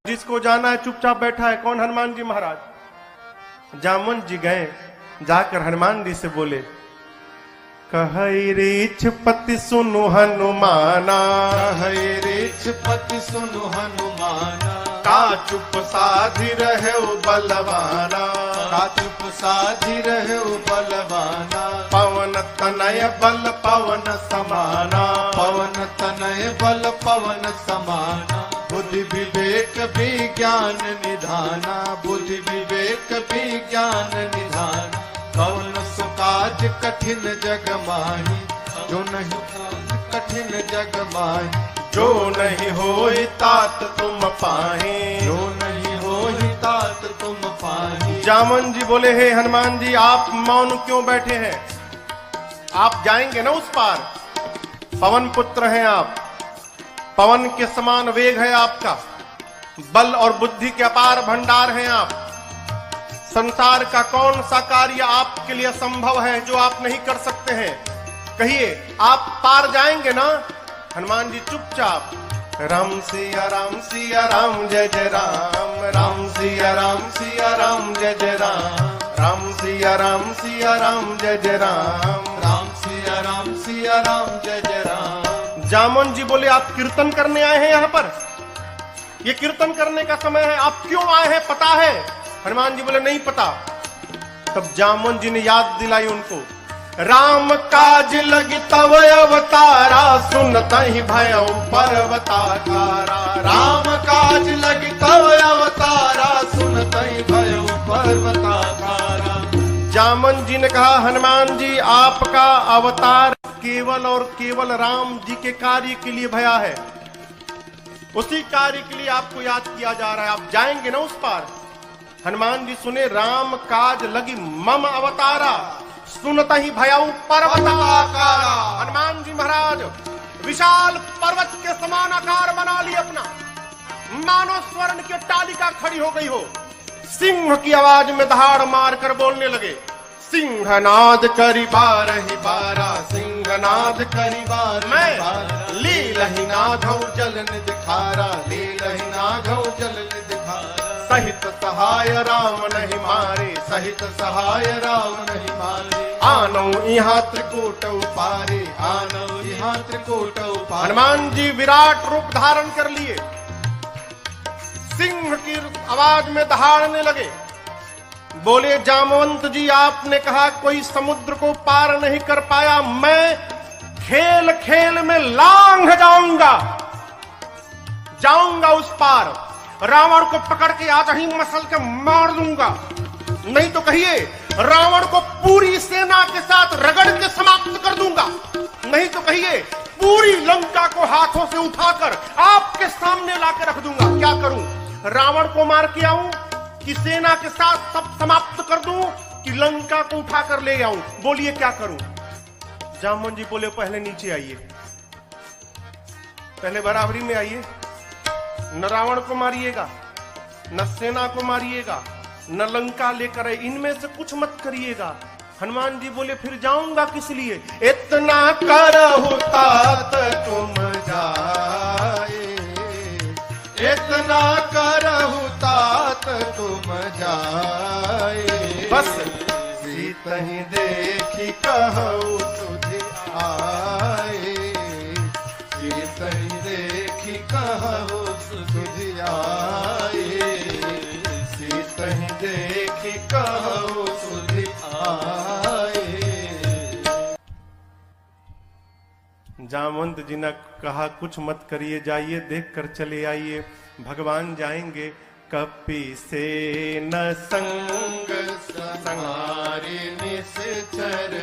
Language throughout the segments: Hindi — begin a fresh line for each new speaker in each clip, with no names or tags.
जिसको जाना है चुपचाप बैठा है। कौन? हनुमान जी महाराज। जामुन जी गए, जाकर हनुमान जी से बोले, कहई रीछ पति सुनु हनुमाना,
कहई रीछ पति सुनु हनुमाना,
का चुप साधि रहे बलवाना,
का चुप साधि रहे बलवाना,
पवन तनय बल पवन समाना,
पवन तनय बल पवन समाना, बुद्धि विवेक विज्ञान निधाना, बुद्धि विवेक विज्ञान निधाना, कौन सो काज कठिन जग माही, जो नहीं कठिन जग माही,
जो नहीं होई तात तुम पाहे,
जो नहीं होई तात तुम पाही।
जामुन जी बोले, हे हनुमान जी आप मौन क्यों बैठे हैं? आप जाएंगे ना उस पार। पवन पुत्र हैं आप, पवन के समान वेग है आपका, बल और बुद्धि के अपार भंडार हैं आप। संसार का कौन सा कार्य आपके लिए संभव है जो आप नहीं कर सकते हैं? कहिए, आप पार जाएंगे ना? हनुमान जी चुपचाप, राम सिया राम जय जय राम, राम सिया राम जय जय राम, राम सिया राम जय जय राम,
राम सिया राम जय जय राम।
जामुन जी बोले, आप कीर्तन करने आए हैं यहाँ पर? ये कीर्तन करने का समय है, आप क्यों आए हैं पता है? हनुमान जी बोले, नहीं पता। तब जामुन जी ने याद दिलाई उनको, राम काज लगी तव अवतारा, सुनता ही भयउ पर्वताकारा,
राम काज लगी तव अवतारा, सुनता ही भयउ पर्वताकारा।
जामुन जी ने कहा, हनुमान जी आपका अवतार केवल और केवल राम जी के कार्य के लिए भया है, उसी कार्य के लिए आपको याद किया जा रहा है। आप जाएंगे ना उस पार? हनुमान जी सुने, राम काज लगी मम अवतारा, सुनता ही भयउ पर्वताकारा। हनुमान जी महाराज विशाल पर्वत के समान आकार बना लिए अपना, मानो स्वर्ण की तालिका खड़ी हो गई हो। सिंह की आवाज में दहाड़ मार कर बोलने लगे, सिंहनाद करी बारहि बारा,
सिंहनाद करी बारहि बारा,
लीलहि नाधौ
जल निधिखारा, लीलहि नाधौ जल निधिखारा।
सहित सहाय राम नहीं मारे,
सहित सहाय राम नहीं मारे,
आनौ यहाँ त्रिकूट
पारे, आनौ यहाँ त्रिकूट पारे।
हनुमान जी विराट रूप धारण कर लिए, सिंह की आवाज में दहाड़ने लगे। बोले, जामवंत जी आपने कहा कोई समुद्र को पार नहीं कर पाया, मैं खेल खेल में लांघ जाऊंगा उस पार, रावण को पकड़ के आज ही मसल के मार दूंगा। नहीं तो कहिए, रावण को पूरी सेना के साथ रगड़ के समाप्त कर दूंगा। नहीं तो कहिए, पूरी लंका को हाथों से उठाकर आपके सामने लाकर रख दूंगा। क्या करूं? रावण को मार के आऊं कि सेना के साथ सब समाप्त कर दूं कि लंका को उठाकर ले आऊं? बोलिए क्या करूं? जामुन जी बोले, पहले नीचे आइए, पहले बराबरी में आइए। न रावण को मारिएगा, न सेना को मारिएगा, न लंका लेकर आए, इनमें से कुछ मत करिएगा। हनुमान जी बोले, फिर जाऊंगा किस लिए? इतना करहु तात तुम
जाए, इतना करहु तात तुम जाए,
बस
सीतहि देखी कहु तुझ आए, सीतहि देखी कहु तुझ आए, सीतहि देखी कहु तुझ आए।
जामवंत जी ने कहा, कुछ मत करिए, जाइए देख कर चले आइए, भगवान जाएंगे। कपि से न संग
संहारे निश्चर,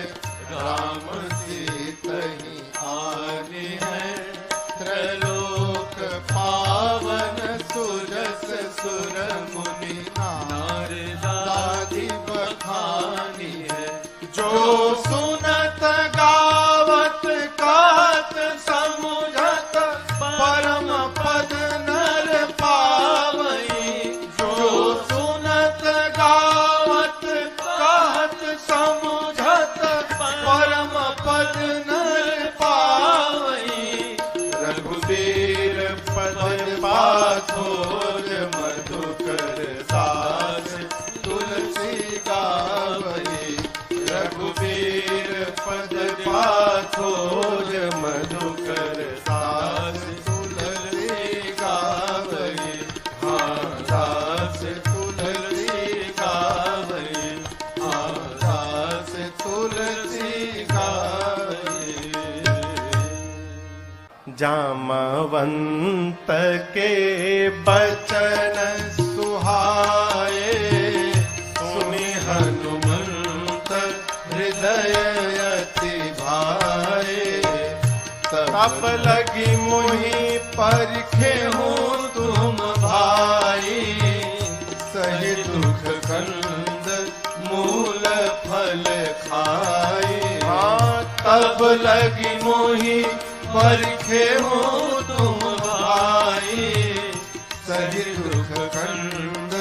राम सीतहि आने हैं, त्रैलोक पावन सुरस सुर मुनि नारदादि बखानी है। जो सुनत गावत कहत समुझत, परम पद नर पावई। जो सुनत गावत कहत समुझत, परम पद नर पावई। रघुबीर पद पाथोर मधुकर सास तुलसी गावई, हाँ सास तुलसी गावई, हाँ सास तुलसी गावई।
जामवंत के बचन
सुहाए, सुनि हनुमंत हृदय अति भाए, तब लगी मोहि परखे हूँ तुम भाई, सही दुख कंद मूल फल खाए। हाँ तब लगी मोहि परखे हूँ तुम भाई, सही दुख कंद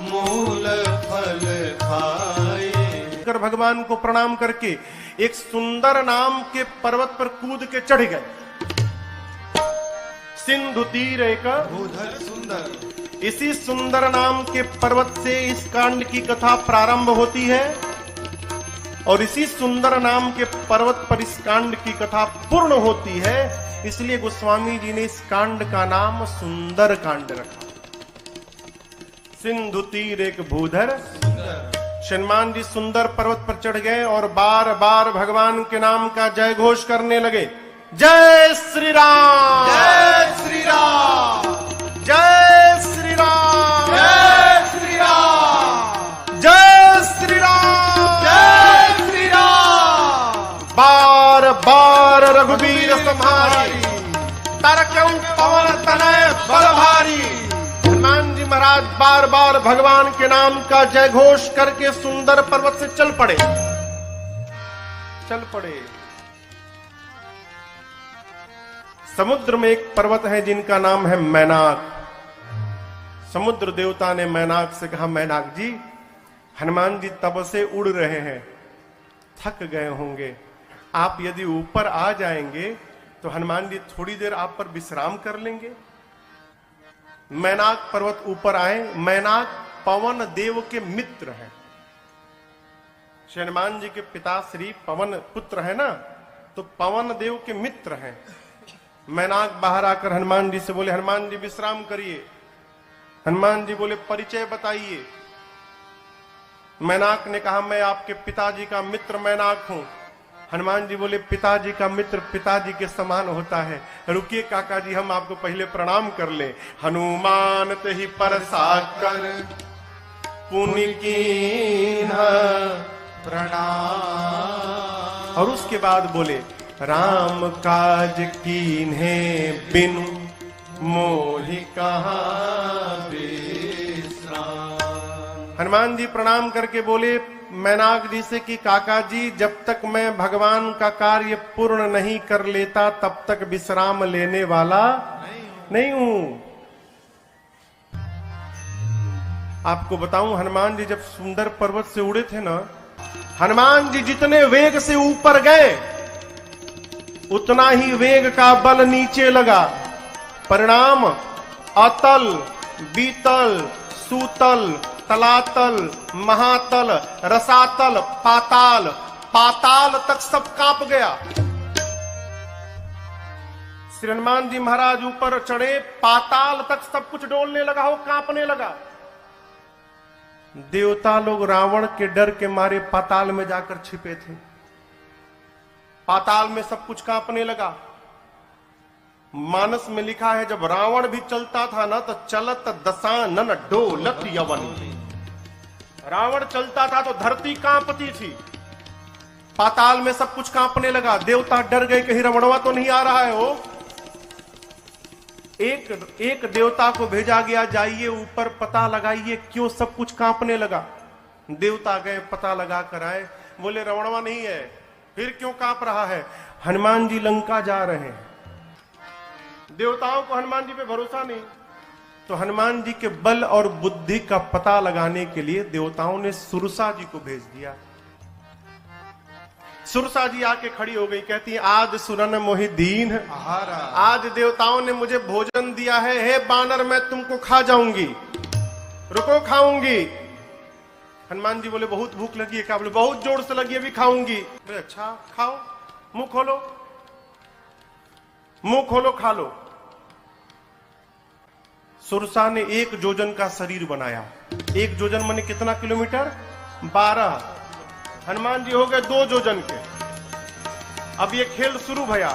मूल फल खाए।
कर भगवान को प्रणाम करके एक सुंदर नाम के पर्वत पर कूद के चढ़ गए। सिंधु तीर एक
भूधर सुंदर,
इसी सुंदर नाम के पर्वत से इस कांड की कथा प्रारंभ होती है और इसी सुंदर नाम के पर्वत पर इस कांड की कथा पूर्ण होती है। इसलिए गोस्वामी जी ने इस कांड का नाम सुंदर कांड रखा। सिंधु तीर एक भूधर, हनुमान जी सुंदर पर्वत पर चढ़ गए और बार बार भगवान के नाम का जय घोष करने लगे। जय श्री राम,
जय श्री राम,
जय श्री राम,
जय श्री राम,
जय श्री राम,
जय श्री राम।
बार बार रघुवीर सम्हारी, तरकऊ पवन तनय बल भारी। हनुमान जी महाराज बार बार भगवान के नाम का जय घोष करके सुंदर पर्वत से चल पड़े। समुद्र में एक पर्वत है जिनका नाम है मैनाक। समुद्र देवता ने मैनाक से कहा, मैनाक जी हनुमान जी तब से उड़ रहे हैं, थक गए होंगे, आप यदि ऊपर आ जाएंगे तो हनुमान जी थोड़ी देर आप पर विश्राम कर लेंगे। मैनाक पर्वत ऊपर आए। मैनाक पवन देव के मित्र हैं। हनुमान जी के पिता श्री पवन पुत्र है ना, तो पवन देव के मित्र हैं। मैनाक बाहर आकर हनुमान जी से बोले, हनुमान जी विश्राम करिए। हनुमान जी बोले, परिचय बताइए। मैनाक ने कहा, मैं आपके पिताजी का मित्र मैनाक हूं। हनुमान जी बोले, पिताजी का मित्र पिताजी के समान होता है, रुकिए काका जी हम आपको पहले प्रणाम कर ले। हनुमान ते ही परसा कर पुनि कीन्हा
प्रणाम।
और उसके बाद बोले, राम काज कीन्हे बिनु मोहि कहाँ विश्राम। हनुमान जी प्रणाम करके बोले मैनाक जी से कि काका जी जब तक मैं भगवान का कार्य पूर्ण नहीं कर लेता तब तक विश्राम लेने वाला नहीं हूं। आपको बताऊं, हनुमान जी जब सुंदर पर्वत से उड़े थे ना, हनुमान जी जितने वेग से ऊपर गए उतना ही वेग का बल नीचे लगा। परिणाम अतल, बीतल, सूतल, तलातल, महातल, रसातल, पाताल, पाताल तक सब कांप गया। श्री हनुमान जी महाराज ऊपर चढ़े, पाताल तक सब कुछ डोलने लगा हो, कांपने लगा। देवता लोग रावण के डर के मारे पाताल में जाकर छिपे थे। पाताल में सब कुछ कांपने लगा। मानस में लिखा है, जब रावण भी चलता था ना तो चलत दशानन डोलत यवन। रावण चलता था तो धरती कांपती थी। पाताल में सब कुछ कांपने लगा। देवता डर गए, कहीं रावणवा तो नहीं आ रहा है। वो एक देवता को भेजा गया, जाइए ऊपर पता लगाइए क्यों सब कुछ कांपने लगा। देवता गए, पता लगा कर आए, बोले रावणवा नहीं है। फिर क्यों कांप रहा है? हनुमान जी लंका जा रहे हैं। देवताओं को हनुमान जी पे भरोसा नहीं, तो हनुमान जी के बल और बुद्धि का पता लगाने के लिए देवताओं ने सुरसा जी को भेज दिया। सुरसा जी आके खड़ी हो गई, कहती है, आज सुरन मोहि दीन, आज देवताओं ने मुझे भोजन दिया है, हे बानर मैं तुमको खा जाऊंगी, रुको खाऊंगी। हनुमान जी बोले, बहुत भूख लगी है क्या? बोले, बहुत जोर से लगी, अभी खाऊंगी। बोले, अच्छा खाओ, मुंह खोलो। मुंह खोलो खा लो। सुरसा ने 1 जोजन का शरीर बनाया। 1 जोजन माने कितना किलोमीटर? 12। हनुमान जी हो गए 2 जोजन के। अब ये खेल शुरू भया।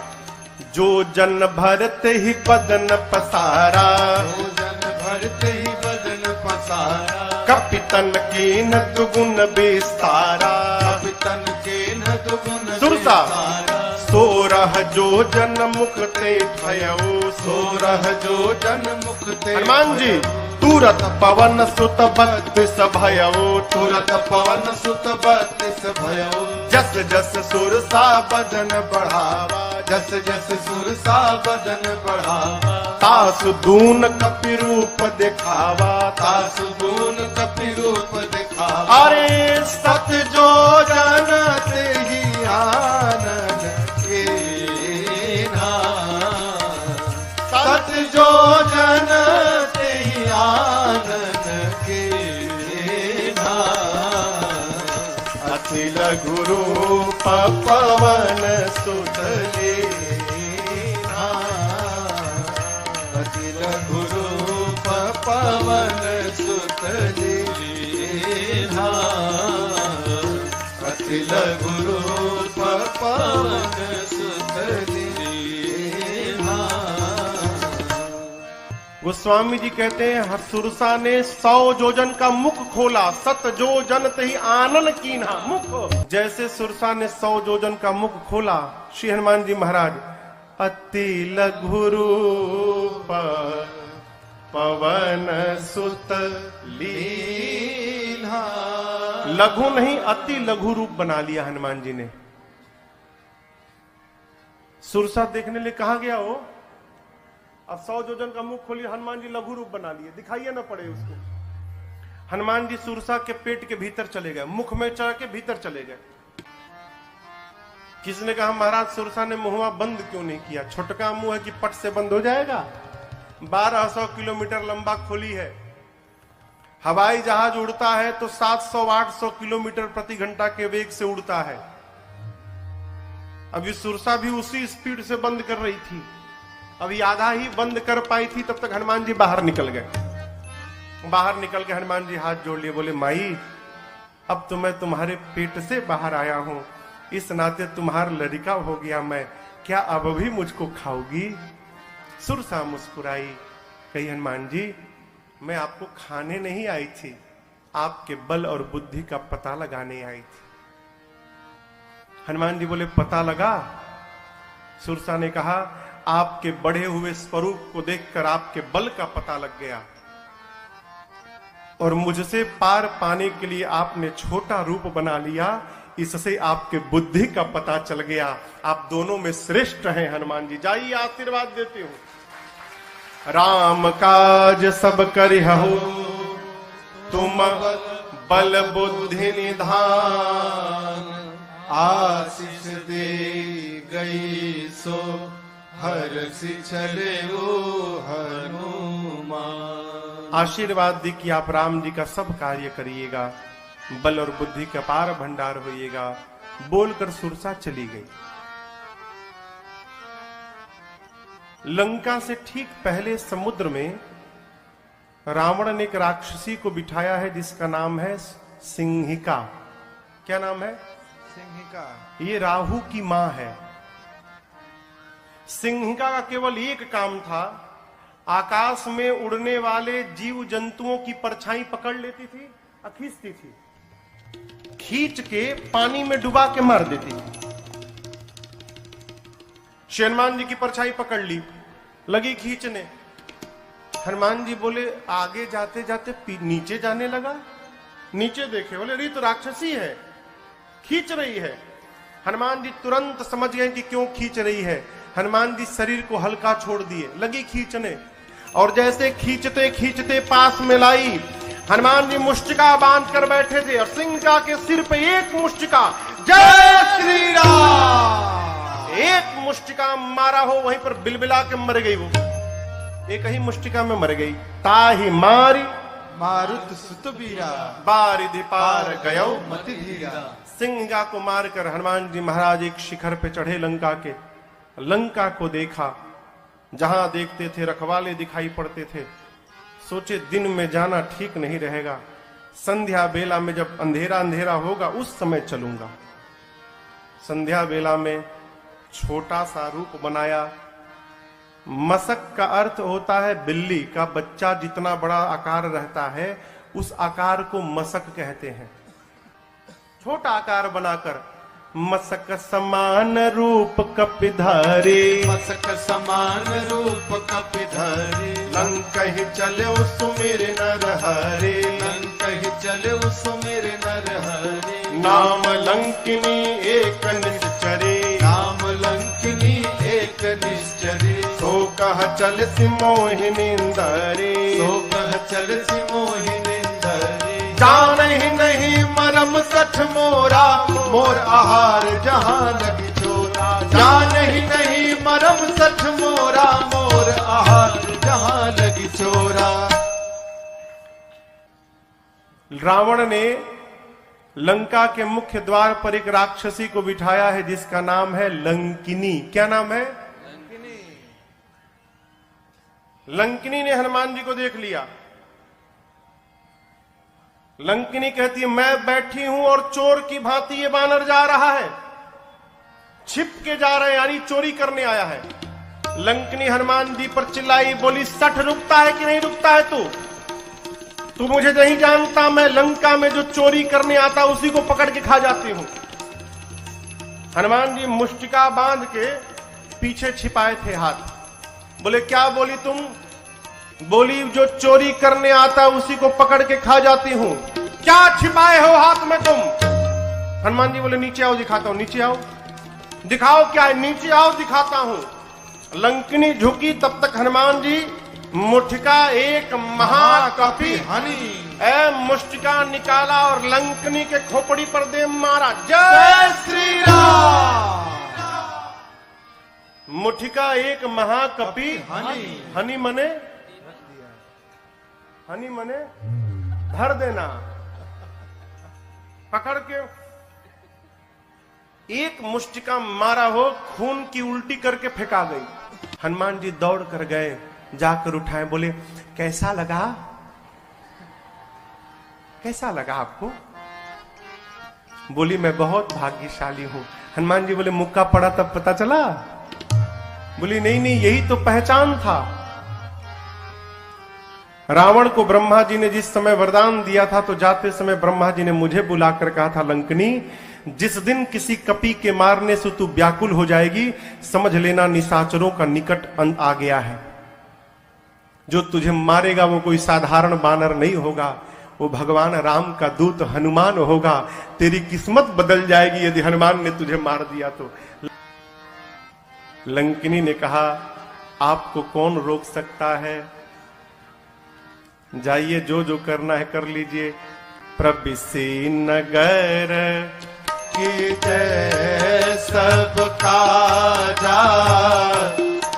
जोजन भरते ही बदन पसारा,
जोजन भरते ही बदन पसारा,
कपितन की न दुगुन विस्तारा।
कपितन के न दुगुन
सुरसा
विस्तारा,
16 जोजन मुक्ते भयऊ।
16 जोजन मुक्ते
हनुमान जी तुरत पवन सुत 32 भयऊ।
तुरत पवन सुत 32 भयो।
जस जस सुरसा
बदन बढ़ावा, जस जस सुरसा बदन बढ़ावा,
तासु दून कपि रूप दिखावा।
तासु दून कपि रूप दिखावा।
अरे सत जो
जन ते ही आनन के सत जो जन ते ही आनन के
अखिल गुरु पवन सुत लीना।
अखिल गुरु पवन सुत लीना। अखिल गुरु पवन सुत लीना।
गोस्वामी जी कहते हैं सुरसा ने 100 जोजन का मुख खोला, 7 जोजन तही आनन कीन्हा। मुख जैसे सुरसा ने 100 जोजन का मुख खोला, श्री हनुमान जी महाराज अति लघु रूप पवन सुत लीना। लघु नहीं अति लघु रूप बना लिया हनुमान जी ने। सुरसा देखने लिए कहा गया हो, अब 100 जोजन का मुख खोलिए, हनुमान जी लघु रूप बना लिए, दिखाइए ना पड़े उसको। हनुमान जी सुरसा के पेट के भीतर चले गए, मुख में चढ़ के भीतर चले गए। किसने कहा महाराज सुरसा ने मुंहवा बंद क्यों नहीं किया? छोटका मुंह है कि पट से बंद हो जाएगा? 1200 किलोमीटर लंबा खोली है। हवाई जहाज उड़ता है तो 700-800 किलोमीटर प्रति घंटा के वेग से उड़ता है। अभी सुरसा भी उसी स्पीड से बंद कर रही थी, अभी आधा ही बंद कर पाई थी, तब तक हनुमान जी बाहर निकल गए। बाहर निकल के हनुमान जी हाथ जोड़ लिए, बोले माई अब तो मैं तुम्हारे पेट से बाहर आया हूं, इस नाते तुम्हारा लड़का हो गया मैं, क्या अब भी मुझको खाओगी? सुरसा मुस्कुराई, कही हनुमान जी मैं आपको खाने नहीं आई थी, आपके बल और बुद्धि का पता लगाने आई थी। हनुमान जी बोले पता लगा? सुरसा ने कहा आपके बढ़े हुए स्वरूप को देखकर आपके बल का पता लग गया, और मुझसे पार पाने के लिए आपने छोटा रूप बना लिया, इससे आपके बुद्धि का पता चल गया। आप दोनों में श्रेष्ठ हैं हनुमान जी। जाइए आशीर्वाद देते हो। राम काज सब करिहु तुम बल बुद्धि निधान,
आशीष दे गई सो हर्षि चले हनुमान।
आशीर्वाद दी कि आप राम जी का सब कार्य करिएगा, बल और बुद्धि का पार भंडार होइएगा। बोलकर सुरसा चली गई। लंका से ठीक पहले समुद्र में रावण ने एक राक्षसी को बिठाया है जिसका नाम है सिंहिका। क्या नाम है?
सिंहिका।
ये राहु की मां है। सिंहिका का केवल एक काम था, आकाश में उड़ने वाले जीव जंतुओं की परछाई पकड़ लेती थी और खींचती थी, खींच के पानी में डुबा के मार देती थी। हनुमान जी की परछाई पकड़ ली, लगी खींचने। हनुमान जी बोले आगे जाते जाते नीचे जाने लगा। नीचे देखे, बोले अरे तो राक्षसी है, खींच रही है। हनुमान जी तुरंत समझ गए कि क्यों खींच रही है। हनुमान जी शरीर को हल्का छोड़ दिए, लगी खींचने, और जैसे खींचते खींचते पास में लाई। हनुमान जी मुष्टिका बांध कर बैठे थे और सिंहिका के सिर पे एक मुष्टिका, जय श्री राम, एक मुष्टिका मारा हो, वहीं पर बिलबिला के मर गई। वो एक ही मुष्टिका में मर गई। ताही मारी
मारुत सुत बीरा,
बारिधि पार गयो
मति धीरा।
सिंहिका को मारकर हनुमान जी महाराज एक शिखर पे चढ़े लंका के। लंका को देखा, जहां देखते थे रखवाले दिखाई पड़ते थे। सोचे दिन में जाना ठीक नहीं रहेगा, संध्या बेला में जब अंधेरा अंधेरा होगा उस समय चलूंगा। संध्या बेला में छोटा सा रूप बनाया। मसक का अर्थ होता है बिल्ली का बच्चा जितना बड़ा आकार रहता है उस आकार को मसक कहते हैं। छोटा आकार बनाकर मसक समान रूप कपिधारी,
मसक समान रूप कपिधारी,
लंकहि चले सुमिर नर हरे,
लंकहि चले सुमिर नर हरे,
नाम लंकिनी एक निश्चरे,
नाम लंकिनी एक निश्चरे,
सो कह चल मोहिनींदरे,
सो कह चल मोहिनींदरे,
जानहि नहीं
मरम सठ मोरा, मोर आहार जहां लगी चोरा, जानहि नहीं मरम सठ मोरा, मोर आहार जहां लगी चोरा।
रावण ने लंका के मुख्य द्वार पर एक राक्षसी को बिठाया है जिसका नाम है लंकिनी। क्या नाम है? लंकिनी ने हनुमान जी को देख लिया। लंकिनी कहती है मैं बैठी हूं और चोर की भांति ये बानर जा रहा है, छिप के जा रहा है, यानी चोरी करने आया है। लंकिनी हनुमान जी पर चिल्लाई, बोली सठ रुकता है कि नहीं रुकता है तू मुझे नहीं जानता, मैं लंका में जो चोरी करने आता उसी को पकड़ के खा जाती हूं। हनुमान जी मुष्टिका बांध के पीछे छिपाए थे हाथ। बोले क्या बोली तुम? बोली जो चोरी करने आता उसी को पकड़ के खा जाती हूं। क्या छिपाए हो हाथ में तुम? हनुमान जी बोले नीचे आओ दिखाता हूं। नीचे आओ, दिखाओ क्या है? नीचे आओ दिखाता हूं। लंकिनी झुकी, तब तक हनुमान जी मुठिका एक महाकपि
हनी
ए मुष्टिका निकाला और लंकिनी के खोपड़ी पर दे मारा। जय
श्री राम।
मुठिका एक महाकपि
हनी,
हनी मने, हनी मने धर देना। पकड़ के एक मुष्टिका मारा हो, खून की उल्टी करके फेंका गई। हनुमान जी दौड़ कर गए, जाकर उठाए, बोले कैसा लगा? कैसा लगा आपको? बोली मैं बहुत भाग्यशाली हूं। हनुमान जी बोले मुक्का पड़ा तब पता चला? बोली नहीं नहीं, यही तो पहचान था। रावण को ब्रह्मा जी ने जिस समय वरदान दिया था तो जाते समय ब्रह्मा जी ने मुझे बुलाकर कहा था, लंकिनी जिस दिन किसी कपि के मारने से तू व्याकुल हो जाएगी समझ लेना निशाचरों का निकट अंत आ गया है। जो तुझे मारेगा वो कोई साधारण बानर नहीं होगा, वो भगवान राम का दूत हनुमान होगा। तेरी किस्मत बदल जाएगी यदि हनुमान ने तुझे मार दिया तो। लंकिनी ने कहा आपको कौन रोक सकता है, जाइए जो जो करना है कर लीजिए। प्रबिसी नगर
की जय सब काजा,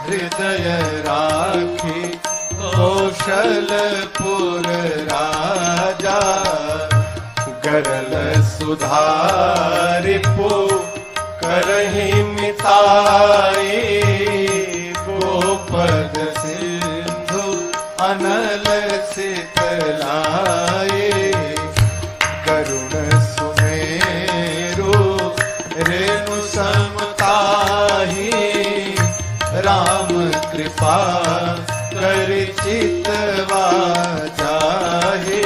हृदय राखी कौशलपुर राजा, गरल सुधारिपु करहि मिताई, गोपद सिंधु अनल सितलाए, करुण सुमेरु रेणु समताही, राम कृपा कर चितवा जाहे,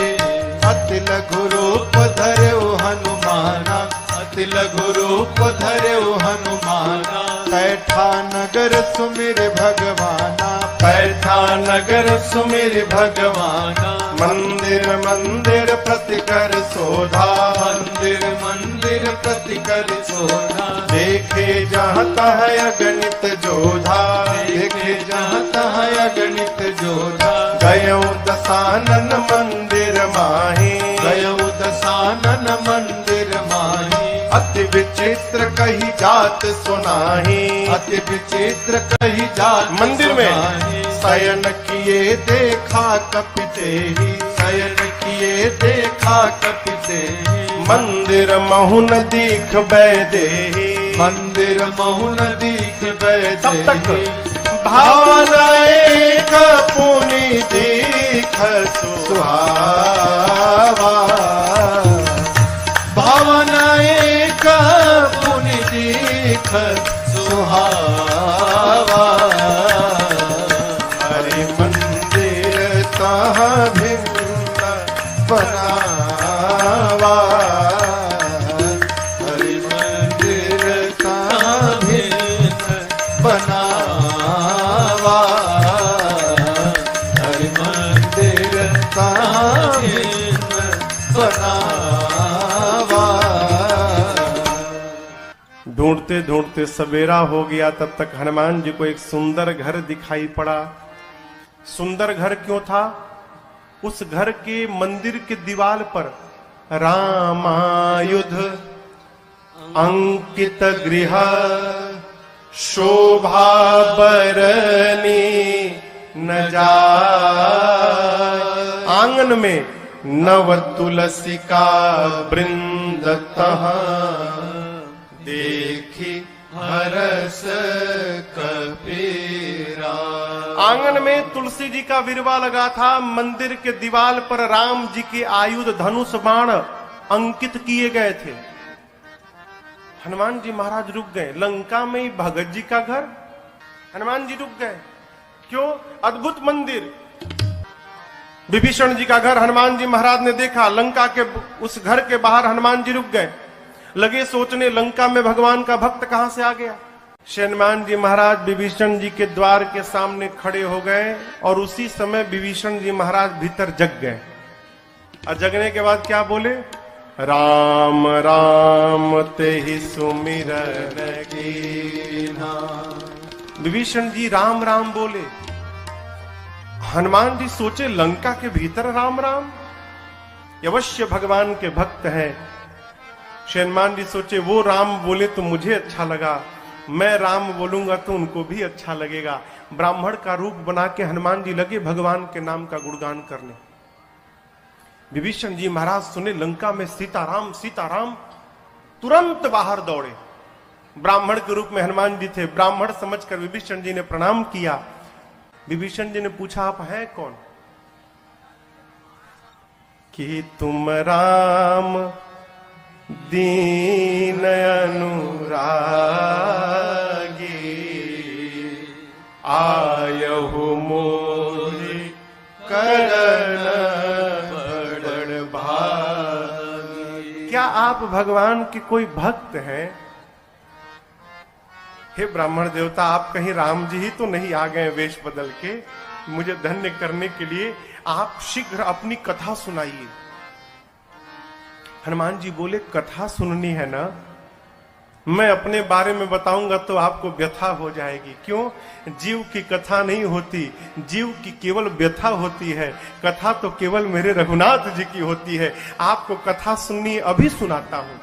अति लघु रूप धर्यो हनुमाना, अति लघु रूप धर्यो हनुमाना, पैठा नगर सुमिर भगवाना, पैठा नगर सुमिर भगवाना, मंदिर मंदिर प्रतिकर शोधा, मंदिर मंदिर प्रतिकर शोधा, देखे जहाँ तह अगणित जोधा, देखे जहाँ तह अगणित जोधा, गयो दसानन मंदिर माही, गयो दसानन मंदिर माही, अति विचित्र कही जात सुनाही, अति विचित्र कही जात मंदिर में शयन किए देखा कपितेहि, शयन किए देखा कपितेहि, मंदिर महुन दीख बैदेहि, मंदिर महुन दीख बैदेहि, तब तक भावना एक पुनि देख सुहावा, भावना एक पुनि देख सुहावा, हरि मंदिर तहाँ भिन्न बनावा, हरि मंदिर तहाँ भिन्न बनावा, हरि मंदिर तहाँ भिन्न बनावा।
ढूंढते ढूंढते सवेरा हो गया, तब तक हनुमान जी को एक सुंदर घर दिखाई पड़ा। सुंदर घर क्यों था? उस घर के मंदिर के दीवार पर रामायुध अंकित गृह शोभा बरनी न जाय। आंगन में नव तुलसी का वृंद तहाँ देखी हरस कपीरा। आंगन में तुलसी जी का विरवा लगा था। मंदिर के दीवार पर राम जी के आयुध धनुष बाण अंकित किए गए थे। हनुमान जी महाराज रुक गए। लंका में ही भगत जी का घर, हनुमान जी रुक गए। क्यों? अद्भुत मंदिर। विभीषण जी का घर हनुमान जी महाराज ने देखा। लंका के उस घर के बाहर हनुमान जी रुक गए। लगे सोचने, लंका में भगवान का भक्त कहां से आ गया। हनुमान जी महाराज विभीषण जी के द्वार के सामने खड़े हो गए और उसी समय विभीषण जी महाराज भीतर जग गए। और जगने के बाद क्या बोले? राम राम तेहि सुमिरन कीन्हा। विभीषण जी राम राम बोले। हनुमान जी सोचे, लंका के भीतर राम राम, अवश्य भगवान के भक्त हैं। हनुमान जी सोचे, वो राम बोले तो मुझे अच्छा लगा, मैं राम बोलूंगा तो उनको भी अच्छा लगेगा। ब्राह्मण का रूप बना के हनुमान जी लगे भगवान के नाम का गुणगान करने। विभीषण जी महाराज सुने लंका में सीताराम सीताराम, तुरंत बाहर दौड़े। ब्राह्मण के रूप में हनुमान जी थे। ब्राह्मण समझकर विभीषण जी ने प्रणाम किया। विभीषण जी ने पूछा, आप हैं कौन? कि तुम राम दीन अनुरागी, आयहु मोहि करण बड़ भागी। क्या आप भगवान के कोई भक्त हैं? हे ब्राह्मण देवता, आप कहीं राम जी ही तो नहीं आ गए वेश बदल के मुझे धन्य करने के लिए? आप शीघ्र अपनी कथा सुनाइए। हनुमान जी बोले, कथा सुननी है ना? मैं अपने बारे में बताऊंगा तो आपको व्यथा हो जाएगी। क्यों? जीव की कथा नहीं होती, जीव की केवल व्यथा होती है। कथा तो केवल मेरे रघुनाथ जी की होती है। आपको कथा सुननी, अभी सुनाता हूं।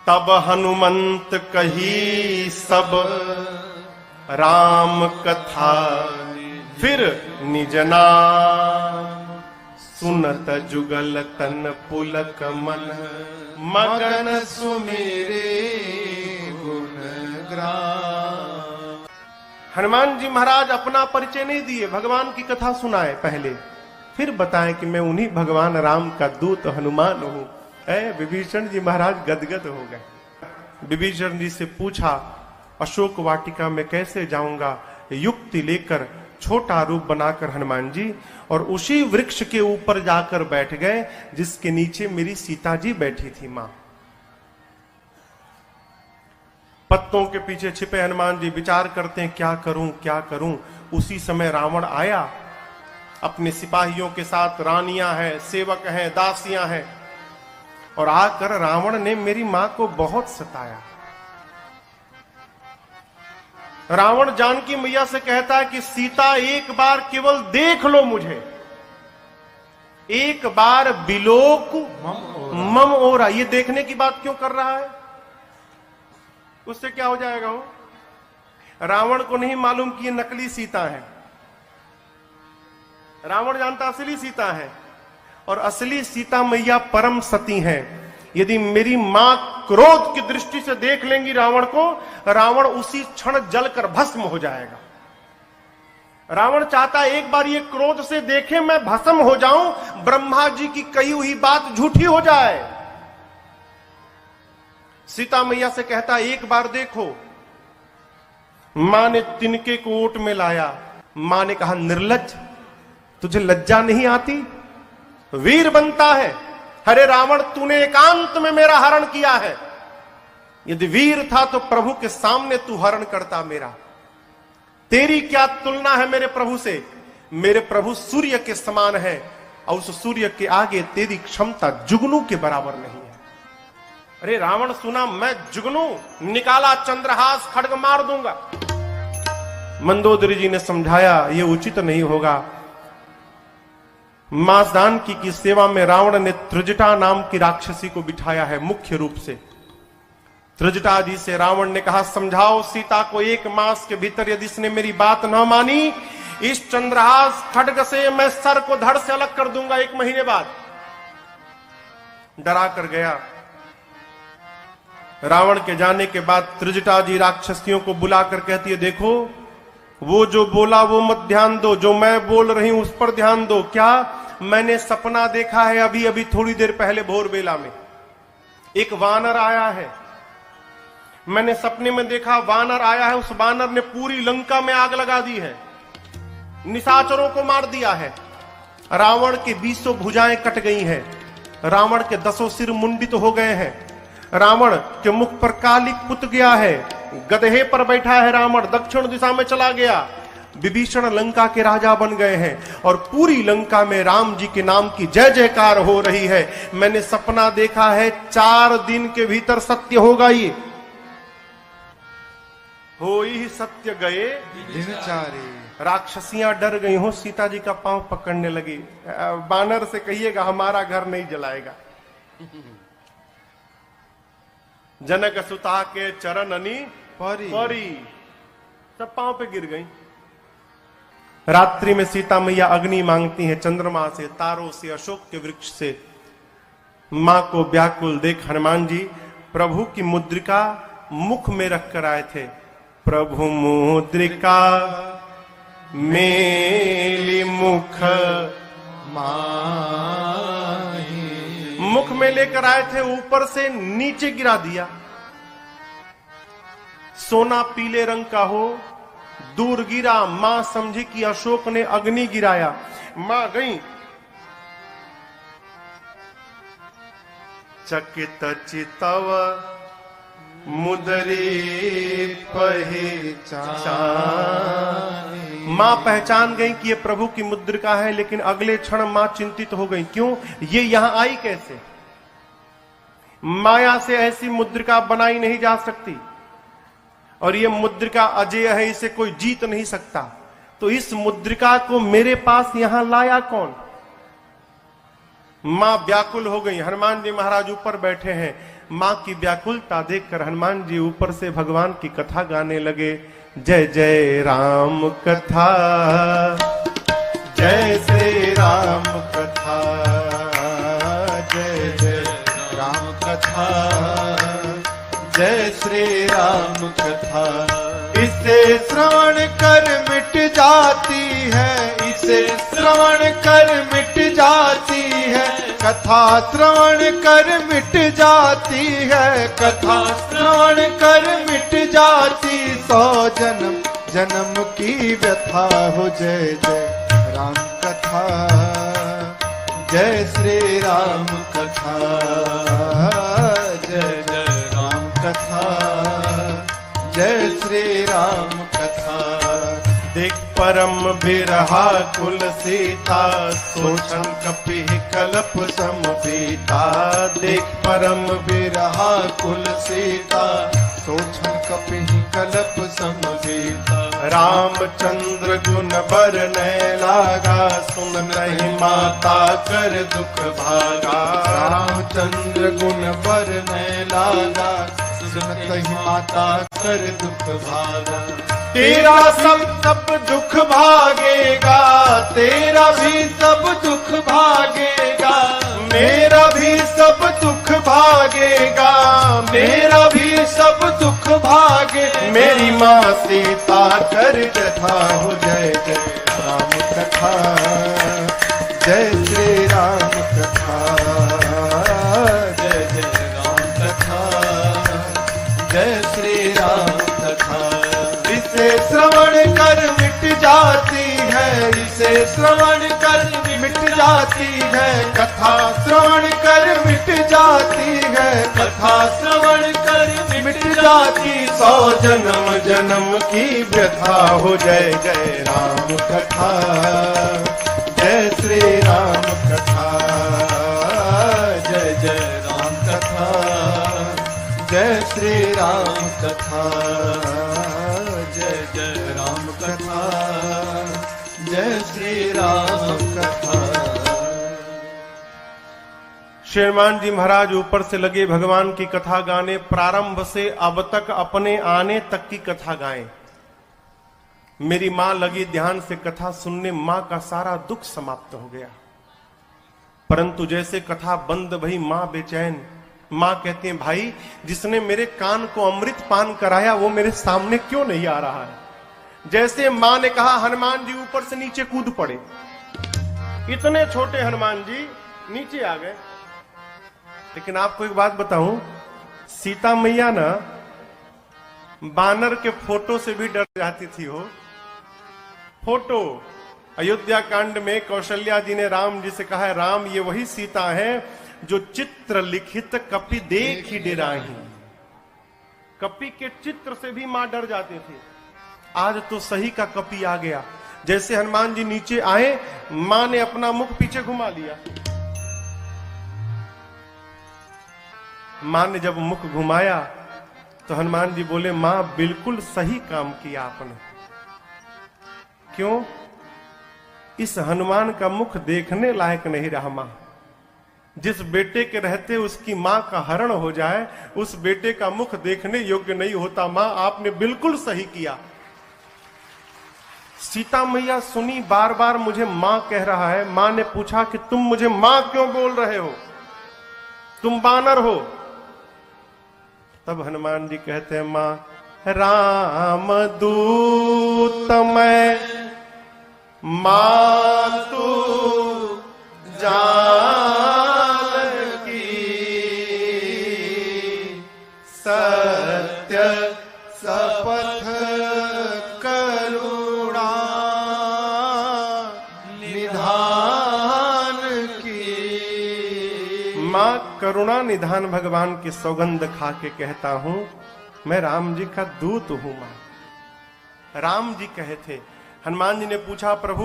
तब हनुमंत कही सब राम कथा, फिर निज नाम सुनत जुगल तन पुलक मन, मगन सुमेरे गुण ग्राम। हनुमान जी महाराज अपना परिचय नहीं दिए, भगवान की कथा सुनाए पहले, फिर बताएं कि मैं उन्हीं भगवान राम का दूत हनुमान हूं। विभीषण जी महाराज गदगद हो गए। विभीषण जी से पूछा, अशोक वाटिका में कैसे जाऊंगा? युक्ति लेकर छोटा रूप बनाकर हनुमान जी और उसी वृक्ष के ऊपर जाकर बैठ गए जिसके नीचे मेरी सीता जी बैठी थी मां। पत्तों के पीछे छिपे हनुमान जी विचार करते हैं, क्या करूं क्या करूं। उसी समय रावण आया अपने सिपाहियों के साथ। रानियां हैं, सेवक हैं, दासियां हैं, और आकर रावण ने मेरी मां को बहुत सताया। रावण जानकी मैया से कहता है कि सीता एक बार केवल देख लो मुझे, एक बार बिलोक मम ओरा। ये देखने की बात क्यों कर रहा है? उससे क्या हो जाएगा? वो रावण को नहीं मालूम कि ये नकली सीता है। रावण जानता असली सीता है, और असली सीता मैया परम सती है। यदि मेरी मां क्रोध की दृष्टि से देख लेंगी रावण को, रावण उसी क्षण जलकर भस्म हो जाएगा। रावण चाहता है एक बार ये क्रोध से देखे मैं भस्म हो जाऊं, ब्रह्मा जी की कही हुई बात झूठी हो जाए। सीता मैया से कहता है एक बार देखो। मां ने तिनके को ओट में लाया। मां ने कहा निर्लज्ज, तुझे लज्जा नहीं आती? वीर बनता है। अरे रावण, तूने एकांत में मेरा हरण किया है। यदि वीर था तो प्रभु के सामने तू हरण करता मेरा। तेरी क्या तुलना है मेरे प्रभु से? मेरे प्रभु सूर्य के समान है और उस सूर्य के आगे तेरी क्षमता जुगनू के बराबर नहीं है। अरे रावण सुना, मैं जुगनू, निकाला चंद्रहास, खड्ग मार दूंगा। मंदोदरी जी ने समझाया ये उचित नहीं होगा। मांसदान की सेवा में रावण ने त्रिजटा नाम की राक्षसी को बिठाया है मुख्य रूप से। त्रिजटा जी से रावण ने कहा समझाओ सीता को, एक मास के भीतर यदि इसने मेरी बात न मानी, इस चंद्रहास खड्ग से मैं सर को धड़ से अलग कर दूंगा 1 महीने बाद। डरा कर गया। रावण के जाने के बाद त्रिजटा जी राक्षसियों को बुलाकर कहती है देखो, वो जो बोला वो मत ध्यान दो, जो मैं बोल रही हूं उस पर ध्यान दो। क्या? मैंने सपना देखा है अभी अभी थोड़ी देर पहले भोर बेला में। एक वानर आया है, मैंने सपने में देखा वानर आया है। उस वानर ने पूरी लंका में आग लगा दी है, निशाचरों को मार दिया है। रावण की 20 भुजाएं कट गई हैं, रावण के 10 सिर मुंडित हो गए हैं, रावण के मुख पर कालिक पुत गया है, गधे पर बैठा है रावण, दक्षिण दिशा में चला गया। विभीषण लंका के राजा बन गए हैं और पूरी लंका में राम जी के नाम की जय जयकार हो रही है। मैंने सपना देखा है 4 दिन के भीतर सत्य होगा। ये हो ही सत्य गए
दिन 4।
राक्षसियां डर गई हो, सीता जी का पांव पकड़ने लगी। बानर से कहिएगा हमारा घर नहीं जलाएगा। जनक सुता के चरण अनी परी सब पांव पे गिर गई। रात्रि में सीता मैया अग्नि मांगती हैं, चंद्रमा से, तारों से, अशोक के वृक्ष से। मां को व्याकुल देख हनुमान जी प्रभु की मुद्रिका मुख में रखकर आए थे। प्रभु मुद्रिका मेली मुख माही, मुख में लेकर आए थे, ऊपर से नीचे गिरा दिया। सोना पीले रंग का हो, दूर गिरा। मां समझी कि अशोक ने अग्नि गिराया। मां गई, चकित चितव मुदरी पहचान। मां पहचान गई कि ये प्रभु की मुद्रिका है, लेकिन अगले क्षण मां चिंतित हो गई। क्यों? ये यहां आई कैसे? माया से ऐसी मुद्रिका बनाई नहीं जा सकती और ये मुद्रिका अजेय है, इसे कोई जीत नहीं सकता। तो इस मुद्रिका को मेरे पास यहां लाया कौन? मां व्याकुल हो गई। हनुमान जी महाराज ऊपर बैठे हैं। मां की व्याकुलता देखकर हनुमान जी ऊपर से भगवान की कथा गाने लगे। जय जय राम कथा, जय श्री राम कथा, जय जय राम कथा, जय श्री राम कथा।
इसे श्रवण कर मिट जाती है, इसे श्रवण कर मिट जाती है, कथा श्रवण कर मिट जाती है, कथा श्रवण कर मिट जाती। 100 जन्म जन्म की व्यथा हो। जय जय राम कथा, जय श्री राम कथा, जय जय राम कथा, जय श्री राम कथा।
देख परम बिरहा कुल सीता, सोचन कपि कलप समपीता। देख परम बिरहा कुल सीता,
सोचन कपि कलप समपीता।
रामचंद्र गुण बरनै लागा, सुन नहीं माता कर दुख भागा।
रामचंद्र गुण बरनै लागा, सुनत ही माता कर दुख भागा।
तेरा सब दुख भागेगा,
तेरा भी सब दुख भागेगा,
मेरा भी सब दुख भागेगा,
मेरा भी सब दुख भागे।
मेरी माँ सीता कर
कथा हो जय जय राम कथा, जय श्री राम कथा, जय जय राम कथा, जय श्री राम कथा। इसे श्रवण कर मिट जाती है, इसे श्रवण कर मिट जाती है, कथा श्रवण कर मिट जाती है, कथा श्रवण कर मिट जाती। 100 जन्म जन्म की व्यथा हो जय जय राम कथा, जय श्री राम कथा, जय जय राम कथा, जय श्री राम कथा, जय जय राम कथा, जय श्री राम कथा।
श्री हनुमान जी महाराज ऊपर से लगे भगवान की कथा गाने, प्रारंभ से अब तक अपने आने तक की कथा गाएं। मेरी मां लगी ध्यान से कथा सुनने, मां का सारा दुख समाप्त हो गया। परंतु जैसे कथा बंद भई मां बेचैन। मां कहती है, भाई जिसने मेरे कान को अमृत पान कराया वो मेरे सामने क्यों नहीं आ रहा है। जैसे मां ने कहा, हनुमान जी ऊपर से नीचे कूद पड़े। इतने छोटे हनुमान जी नीचे आ गए। लेकिन आपको एक बात बताऊं, सीता मैया ना बानर के फोटो से भी डर जाती थी। हो फोटो, अयोध्या कांड में कौशल्या जी ने राम जी से कहा है, राम ये वही सीता है जो चित्र लिखित कपि देख ही डेराही। कपि के चित्र से भी मां डर जाती थी। आज तो सही का कपि आ गया। जैसे हनुमान जी नीचे आए, मां ने अपना मुख पीछे घुमा लिया। मां ने जब मुख घुमाया तो हनुमान जी बोले, मां बिल्कुल सही काम किया आपने। क्यों? इस हनुमान का मुख देखने लायक नहीं रहा। मां, जिस बेटे के रहते उसकी मां का हरण हो जाए, उस बेटे का मुख देखने योग्य नहीं होता। मां, आपने बिल्कुल सही किया। सीता मैया सुनी, बार बार मुझे मां कह रहा है। मां ने पूछा कि तुम मुझे मां क्यों बोल रहे हो, तुम बानर हो। तब हनुमान जी कहते हैं, मां राम दूत मैं, मां तू जानकी,
सत्य सपथ करुणा निधान की।
मां करुणा निधान भगवान की सौगंध खा के कहता हूं, मैं राम जी का दूत हूं। मां, राम जी कहे थे। हनुमान जी ने पूछा, प्रभु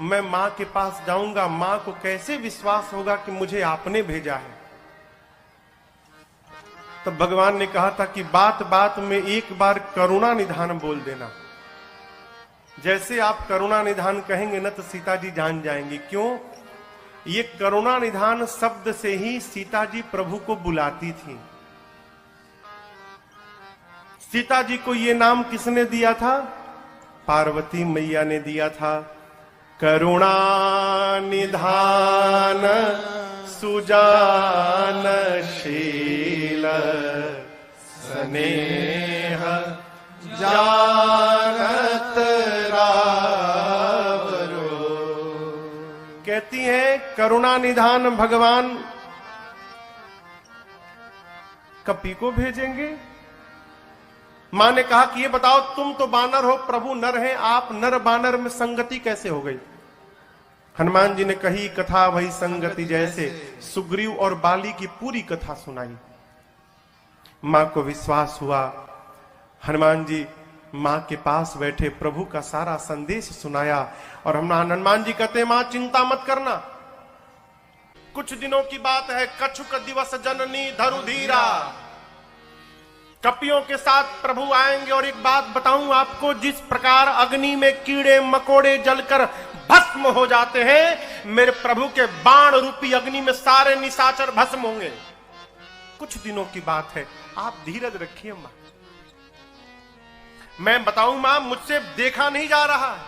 मैं मां के पास जाऊंगा, मां को कैसे विश्वास होगा कि मुझे आपने भेजा है। तब भगवान ने कहा था कि बात बात में एक बार करुणा निधान बोल देना। जैसे आप करुणा निधान कहेंगे ना तो सीता जी जान जाएंगी। क्यों? ये करुणा निधान शब्द से ही सीता जी प्रभु को बुलाती थी। सीता जी को ये नाम किसने दिया था? पार्वती मैया ने दिया था। करुणा निधान सुजानशील स्नेह जानत रावरो। कहती हैं करुणा निधान भगवान कपि को भेजेंगे। मां ने कहा कि ये बताओ, तुम तो बानर हो, प्रभु नर हैं, आप नर बानर में संगति कैसे हो गई? हनुमान जी ने कही कथा वही संगति जैसे, सुग्रीव और बाली की पूरी कथा सुनाई। मां को विश्वास हुआ। हनुमान जी मां के पास बैठे प्रभु का सारा संदेश सुनाया। और हनुमान जी कहते हैं, मां चिंता मत करना, कुछ दिनों की बात है। कछुक दिवस जननी धरु धीरा, कपियों के साथ प्रभु आएंगे। और एक बात बताऊं आपको, जिस प्रकार अग्नि में कीड़े मकोड़े जलकर भस्म हो जाते हैं, मेरे प्रभु के बाण रूपी अग्नि में सारे निशाचर भस्म होंगे। कुछ दिनों की बात है, आप धीरज रखिए मां। मैं बताऊं मां, मुझसे देखा नहीं जा रहा है।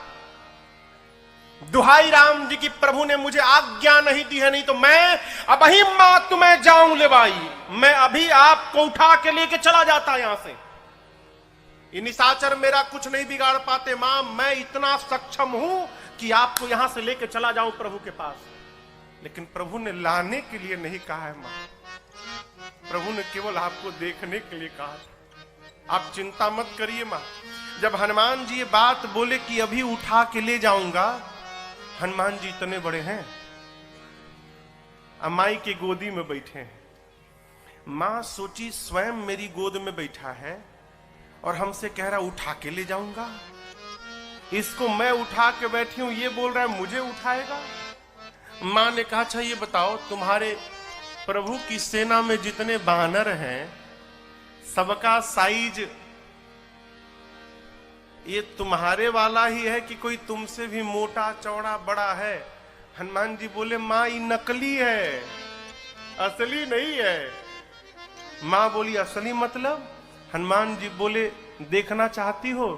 दुहाई राम जी की, प्रभु ने मुझे आज्ञा नहीं दी है, नहीं तो मैं अब ही मां तुम्हें जाऊं ले भाई, मैं अभी आपको उठा के लेके चला जाता यहां से। ये निशाचर मेरा कुछ नहीं बिगाड़ पाते मां, मैं इतना सक्षम हूं कि आपको यहां से लेके चला जाऊं प्रभु के पास। लेकिन प्रभु ने लाने के लिए नहीं कहा है मां, प्रभु ने केवल आपको देखने के लिए कहा। आप चिंता मत करिए मां। जब हनुमान जी ये बात बोले कि अभी उठा के ले जाऊंगा, हनुमान जी इतने बड़े हैं, अमाई के गोदी में बैठे हैं। मां सोची स्वयं मेरी गोद में बैठा है और हमसे कह रहा उठा के ले जाऊंगा। इसको मैं उठा के बैठी हूं, ये बोल रहा है मुझे उठाएगा। मां ने कहा अच्छा ये बताओ, तुम्हारे प्रभु की सेना में जितने बानर हैं सबका साइज ये तुम्हारे वाला ही है कि कोई तुमसे भी मोटा चौड़ा बड़ा है? हनुमान जी बोले मां ये नकली है, असली नहीं है। मां बोली असली मतलब? हनुमान जी बोले देखना चाहती हो?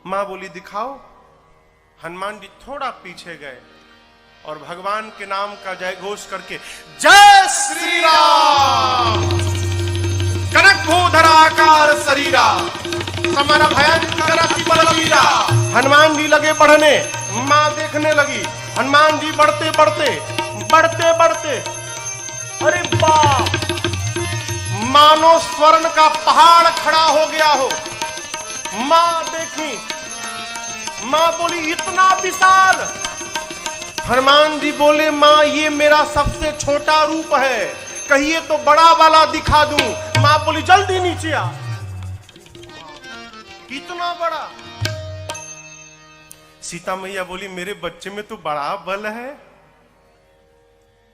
मां बोली दिखाओ। हनुमान जी थोड़ा पीछे गए और भगवान के नाम का जय घोष करके जय श्री राम, कनक भूधराकार शरीरा, हमारा भयंकर बलवीरा। हनुमान जी लगे बढ़ने, मां देखने लगी। हनुमान जी बढ़ते बढ़ते बढ़ते बढ़ते, अरे बाप, मानो स्वर्ण का पहाड़ खड़ा हो गया हो। मां देखी, मां बोली इतना विशाल। हनुमान जी बोले मां ये मेरा सबसे छोटा रूप है, कहिए तो बड़ा वाला दिखा दूं। मां बोली जल्दी नीचे आ। कितना बड़ा? सीता मैया बोली मेरे बच्चे में तो बड़ा बल है।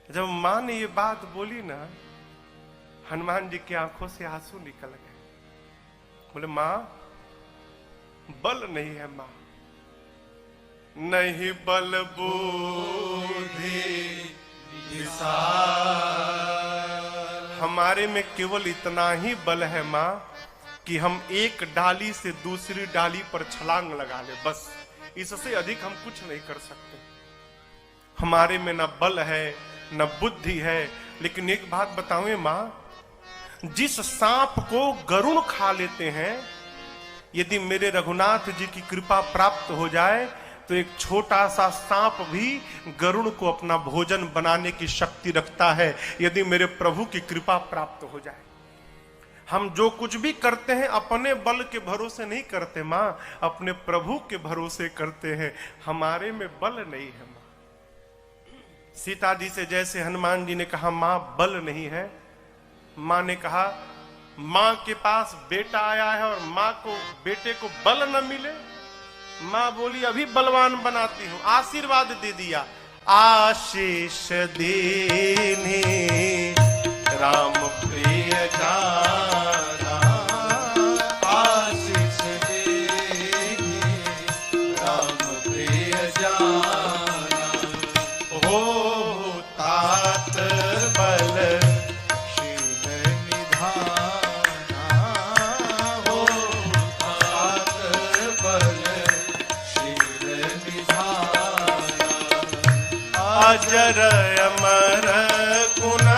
जब मां ने ये बात बोली ना, हनुमान जी की आंखों से आंसू निकल गए। बोले मां बल नहीं है मां, नहीं बल बुद्धि विशाल, हमारे में केवल इतना ही बल है मां कि हम एक डाली से दूसरी डाली पर छलांग लगा ले, बस। इससे अधिक हम कुछ नहीं कर सकते। हमारे में न बल है न बुद्धि है। लेकिन एक बात बताऊं मां, जिस सांप को गरुड़ खा लेते हैं, यदि मेरे रघुनाथ जी की कृपा प्राप्त हो जाए तो एक छोटा सा सांप भी गरुड़ को अपना भोजन बनाने की शक्ति रखता है, यदि मेरे प्रभु की कृपा प्राप्त हो जाए। हम जो कुछ भी करते हैं अपने बल के भरोसे नहीं करते मां, अपने प्रभु के भरोसे करते हैं। हमारे में बल नहीं है मां। सीता जी से जैसे हनुमान जी ने कहा मां बल नहीं है, मां ने कहा मां के पास बेटा आया है और मां को बेटे को बल न मिले। मां बोली अभी बलवान बनाती हूं। आशीर्वाद दे दिया, आशीष देने राम प्रिय जाना, आशीष देने राम प्रिय जाना, हो तात बल शील निधाना, हो तात बल शील निधाना, अजर अमर गुण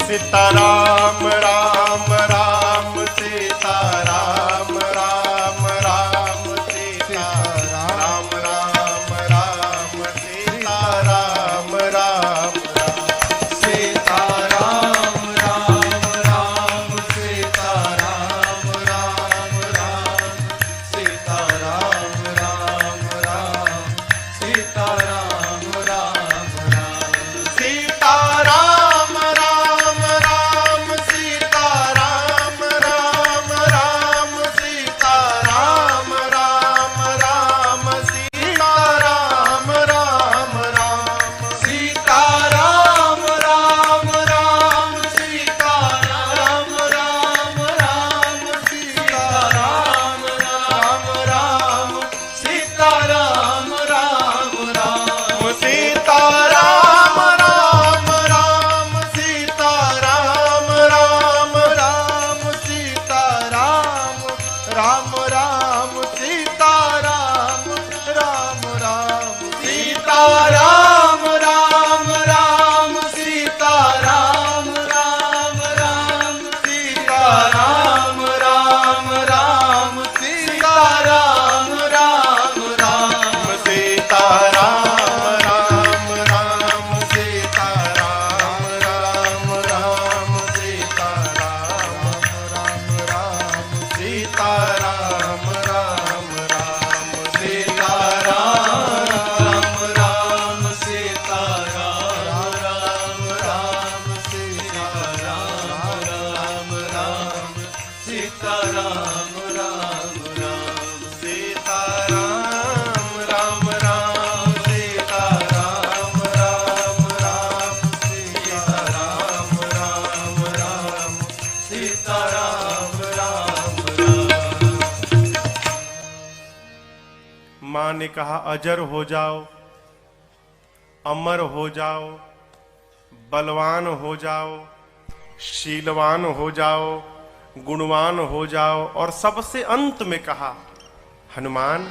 सीताराम राम राम सीताराम राम राम सीताराम राम राम सीताराम राम सीताराम राम राम सीताराम राम राम सीताराम राम राम सीताराम राम राम सीताराम राम राम
राम राम सीता राम, राम राम सीता राम, राम राम सीता राम, राम राम सीता राम, राम राम सीता राम, राम राम सीता राम, राम राम सीता राम, राम राम सीता राम, राम राम सीता राम, राम राम सीता राम, राम राम सीता राम, राम राम सीता राम, राम राम सीता राम, राम राम सीता राम, राम राम सीता राम, राम राम सीता राम, राम राम सीता राम, राम राम।
मां ने कहा अजर हो जाओ, अमर हो जाओ, बलवान हो जाओ, शीलवान हो जाओ, गुणवान हो जाओ, और सबसे अंत में कहा हनुमान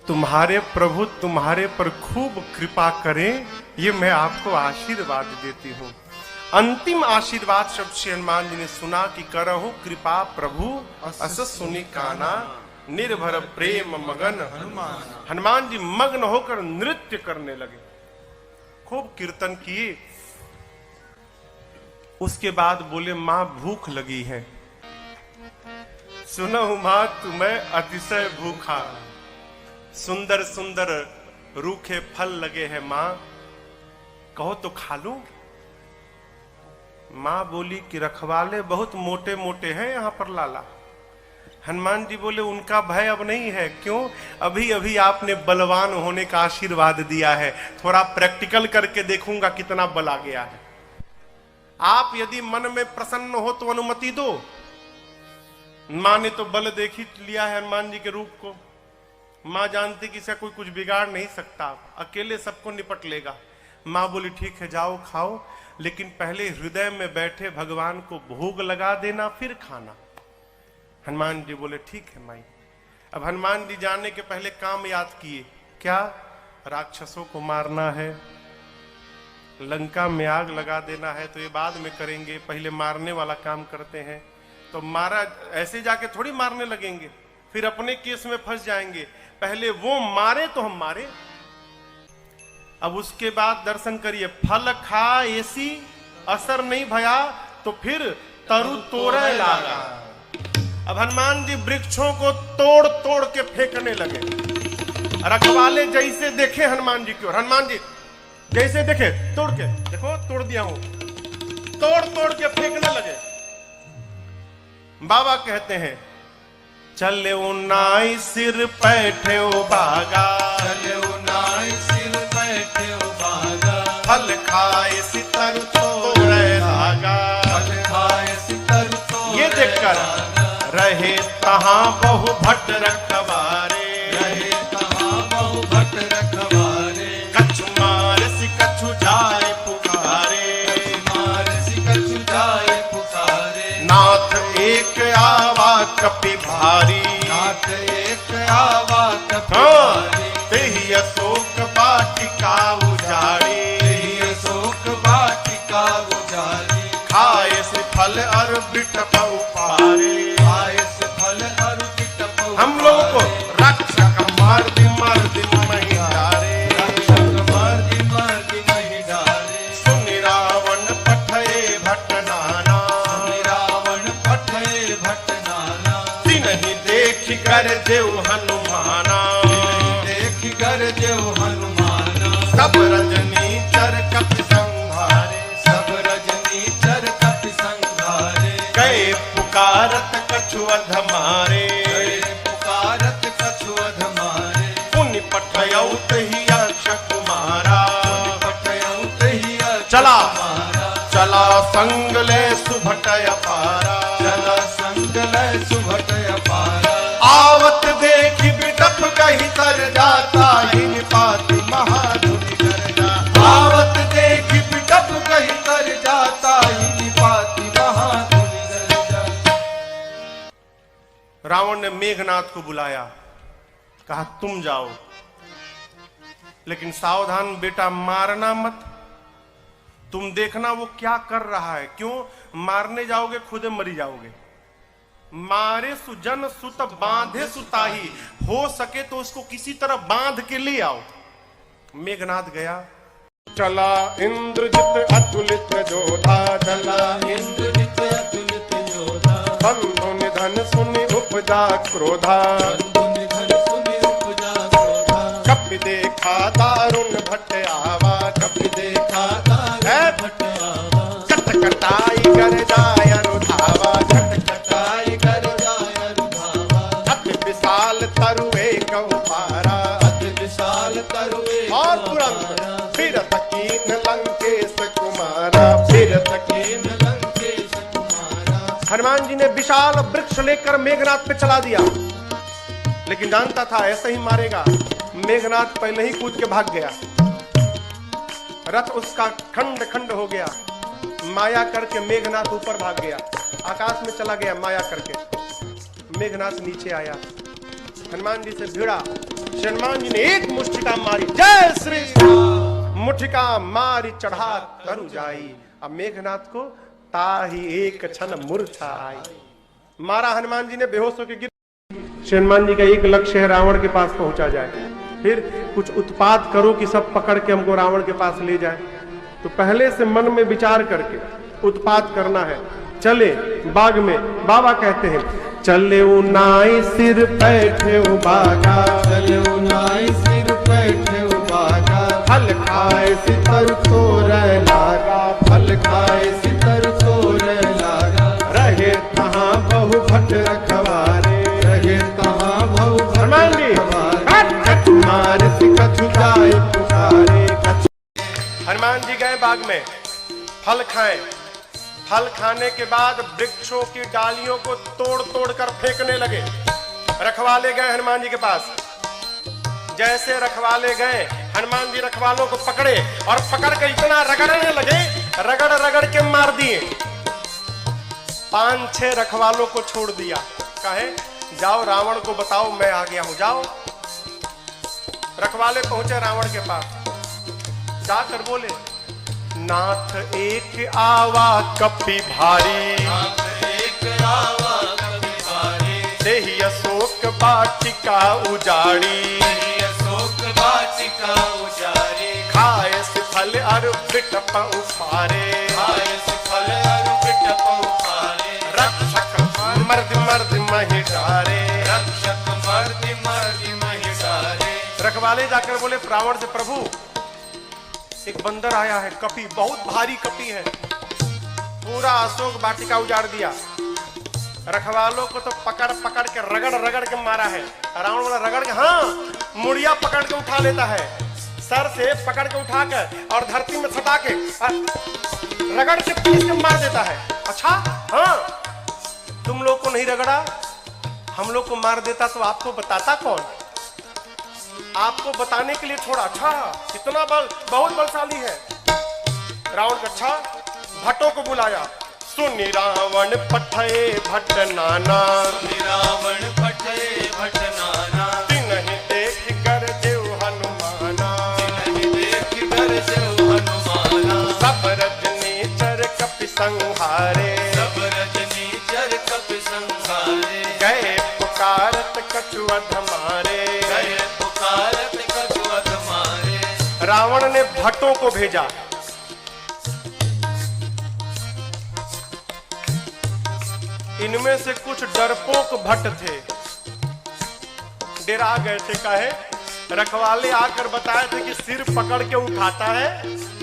तुम्हारे प्रभु तुम्हारे पर खूब कृपा करें, ये मैं आपको आशीर्वाद देती हूं। अंतिम आशीर्वाद शब्द से हनुमान जी ने सुना कि करहु कृपा प्रभु अस सुनि काना, निर्भर प्रेम मगन हनुमान। हनुमान जी मग्न होकर नृत्य करने लगे, खूब कीर्तन किए। उसके बाद बोले मां भूख लगी है। सुनहु मां तुम्हें अतिशय भूखा, सुंदर सुंदर रूखे फल लगे हैं मां, कहो तो खा लूं। मां बोली कि रखवाले बहुत मोटे मोटे हैं यहां पर लाला। हनुमान जी बोले उनका भय अब नहीं है। क्यों? अभी अभी आपने बलवान होने का आशीर्वाद दिया है, थोड़ा प्रैक्टिकल करके देखूंगा कितना बल आ गया है। आप यदि मन में प्रसन्न हो तो अनुमति दो। मां ने तो बल देख ही लिया है हनुमान जी के रूप को। मां जानती कि इसे कोई कुछ बिगाड़ नहीं सकता, अकेले सबको निपट लेगा। मां बोली ठीक है जाओ खाओ, लेकिन पहले हृदय में बैठे भगवान को भोग लगा देना फिर खाना। हनुमान जी बोले ठीक है माई। अब हनुमान जी जाने के पहले काम याद किए। क्या? राक्षसों को मारना है, लंका में आग लगा देना है, तो ये बाद में करेंगे, पहले मारने वाला काम करते हैं। तो मारा ऐसे जाके थोड़ी मारने लगेंगे, फिर अपने केस में फंस जाएंगे। पहले वो मारे तो हम मारे। अब उसके बाद दर्शन करिए, फल खा ऐसी असर नहीं भया तो फिर तरु तोड़े लागा। अब हनुमान जी वृक्षों को तोड़ तोड़ के फेंकने लगे। रखवाले जैसे देखे हनुमान जी की ओर, हनुमान जी जैसे देखे तोड़ के, देखो तोड़ दिया हूं, तोड़ तोड़ के फेंकने लगे। बाबा कहते हैं चले उन्नाई सिर बैठे बागा,
चले उन्नाई सिर बैठे बागा,
फल खाए सितर तोड़े लागा,
फल खाए सितर तोड़े।
ये देखकर रहे तहां बहु भट रखवारे,
रहे तहां बहु भट रखवारे।
कछु मार सि कछु जाए पुकारे,
मार सि कछु जाए पुकारे।
नाथ एक आवा कपि भारी,
नाथ एक आवा कपि भारी।
तेहि अशोक वाटिका उजाड़ी,
तेहि अशोक वाटिका उजाड़ी।
खाए से फल और बिटप उपारे,
खाए से फल और बिटप उपारे।
हम लोगों को रक्षक मार दी मही डारे,
रक्षक मार दी मही डारे।
सुनि रावण पठये भट नाना,
सुनि रावण पठये भट नाना।
तिन्हि देख कर देव हनुमाना,
देख कर देव हनुमाना।
सब रजनी चर कपि संहारे,
सब रजनी चर कपि संहारे।
गए पुकारत कछु अध मारे,
गए पुकारत कछु अध मारे।
पुनि पठयौ तहि यक्ष कुमारा,
पठयौ तहि यक्ष
चला
कुमारा।
चला संग ले सुभटय पारा,
चला संग लय सुभटय पारा।
आवत देखि बिटप कहि तर जाता, हिन पाति महाधुनि कर जा।
आवत देखि बिटप कहि तर जाता, हिनि पाति महाधुनि कर जा।
रावण ने मेघनाथ को बुलाया, कहा तुम जाओ, लेकिन सावधान बेटा, मारना मत। तुम देखना वो क्या कर रहा है। क्यों मारने जाओगे, खुद मरी जाओगे। मारे सुजन सुत बांधे सुताही, हो सके तो उसको किसी तरह बांध के ले आओ। मेघनाथ गया, चला इंद्रजित अतुलित जोधा, चला
इंद्रजित अतुलित योधा,
बंधु निधन सुनि उपजा क्रोधा,
बंधु निधन सुनि उपजा क्रोधा,
कपि देखा दारुण भट्ट आवा,
कपि देखा दारुण भट्ट आवा,
कटकटाई कर जाय अनुधावा,
कटकटाई कर जाय अनुधावा,
अति विशाल तरुवे कौपारा,
अति विशाल तरुवे
और तुरंत फिरत कीन लंकेश कुमारा, फिरत
कीन लंकेश कुमारा।
हनुमान जी ने विशाल वृक्ष लेकर मेघनाथ पे चला दिया, लेकिन जानता था ऐसे ही मारेगा। मेघनाथ पहले ही कूद के भाग गया, रथ उसका खंड खंड हो गया। माया करके मेघनाथ ऊपर भाग गया, आकाश में चला गया माया करके। मेघनाथ नीचे आया, हनुमान जी से भिड़ा। हनुमान जी ने एक मुष्टिका मारी, जय श्री राम, मुष्टिका मारी चढ़ा तरु जाई। अब मेघनाथ को ताही एक क्षण मूर्छा आई। मारा हनुमान जी ने, बेहोश होकर गिर। हनुमान जी का एक लक्ष्य है, रावण के पास पहुंचा जाए। फिर कुछ उत्पात करो कि सब पकड़ के हमको रावण के पास ले जाए। तो पहले से मन में विचार करके उत्पात करना है। चले बाग में, बाबा कहते हैं चले नाई सिर बैठे बागा,
चले नाई सिर बैठे बागा,
फल खाए
सितर तोर लागा, फल खाए सितर तोर लागा,
रहे
तहाँ बहु भट रखवारे, रहे तहाँ बहु भट
हनुमान जी,
रखवारे, मार कछु जाए पुकारे।
हनुमान जी गए बाग में, फल खाए। फल खाने के बाद वृक्षों की डालियों को तोड़ तोड़ कर फेंकने लगे। रखवाले गए हनुमान जी के पास। जैसे रखवाले गए, हनुमान जी रखवालों को पकड़े और पकड़ कर इतना रगड़ने लगे, रगड़ रगड़ के मार दिए। 5-6 रखवालों को छोड़ दिया, कहे जाओ रावण को बताओ मैं आ गया हूं, जाओ। रखवाले पहुंचे रावण के पास, जाकर बोले नाथ एक आवा कपि भारी,
नाथ एक आवा कपि भारी,
देहि अशोक वाटिका उजाड़ी,
देहि अशोक वाटिका उजाड़ी,
खाए से फल अरु बिटप उफारे,
खाए से फल अरु बिटप उफारे,
रक्षक मर्द मर्द महि डारे,
रक्षक मर्द मर्द महि डारे।
रखवाले जाकर बोले रावण से, प्रभु एक बंदर आया है, कपि, बहुत भारी कपि है, पूरा अशोक वाटिका उजाड़ दिया। रखवालों को तो पकड़ पकड़ के रगड़ रगड़ के मारा है। रावण वाला रगड़ के, हाँ, मुड़िया पकड़ के उठा लेता है, सर से पकड़ के उठाकर और धरती में सटा के रगड़ के पीस के मार देता है। अच्छा, हाँ, तुम लोग को नहीं रगड़ा, हम लोग को मार देता तो आपको बताता कौन? आपको बताने के लिए छोड़ा। अच्छा, कितना बल, बहुत बलशाली है रावण का। अच्छा, भट्टों को बुलाया, सुनि रावण पठे भट्ट नाना,
सुनि रावण पठे भट्ट नाना,
तिन्हि देख कर देव हनुमाना,
तिन्हि देख कर देव हनुमाना,
सब रजनीचर कपि संहारे,
सब रजनीचर कपि संहारे,
गए पुकारत कछु अधमारे,
गए पुकारत कछु अधमारे।
रावण ने भट्टों को भेजा। इनमें से कुछ डरपोक भट्ट थे, डेरा गए थे। काहे? रखवाले आकर बताए थे कि सिर पकड़ के उठाता है,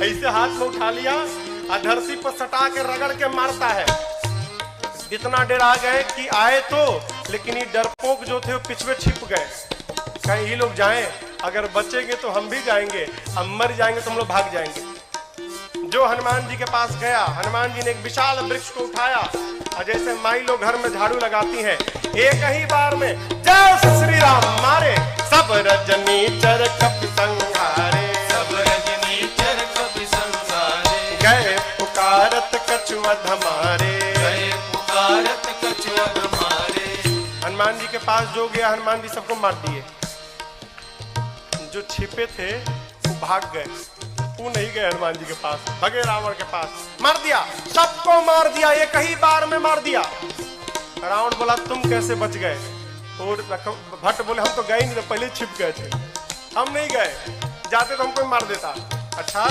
ऐसे हाथ में उठा लिया और धरती पर सटा के रगड़ के मारता है। इतना डरा गए कि आए तो, लेकिन ये डरपोक जो थे वो पिछवे छिप गए। कहीं ये लोग जाएं, अगर बचेंगे तो हम भी जाएंगे, अब मर जाएंगे तो हम लोग भाग जाएंगे। जो हनुमान जी के पास गया, हनुमान जी ने एक विशाल वृक्ष को उठाया और जैसे माई लोग घर में झाड़ू लगाती हैं, एक ही बार में जय श्री राम मारे, सब रजनीचर कपि संहारे,
सब रजनीचर कपि संहारे,
गए पुकारत कछु अधमारे,
गए पुकारत कछु अधमारे।
हनुमान जी के पास जो गया, हनुमान जी सबको मार दिए। जो छिपे थे वो भाग गए, वो नहीं गए हनुमान जी के पास, भगे रावण के पास, मार दिया, सबको मार दिया, एक ही बार में मार दिया। रावण बोला तुम कैसे बच गए? और भट्ट बोले हम तो गए नहीं, तो पहले छिप गए थे, हम नहीं गए, जाते तो हमको मार देता। अच्छा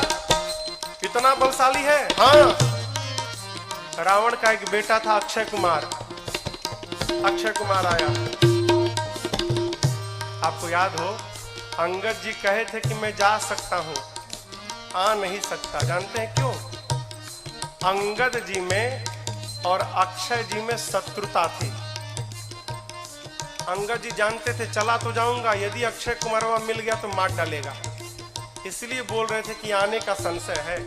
इतना बलशाली है? हाँ। रावण का एक बेटा था अक्षय कुमार, अक्षय कुमार आया। आपको याद हो अंगद जी कहे थे कि मैं जा सकता हूं, आ नहीं सकता। जानते हैं क्यों? अंगद जी में और अक्षय जी में शत्रुता थी। अंगद जी जानते थे चला तो जाऊंगा, यदि अक्षय कुमारवा मिल गया तो मार डालेगा, इसलिए बोल रहे थे कि आने का संशय है।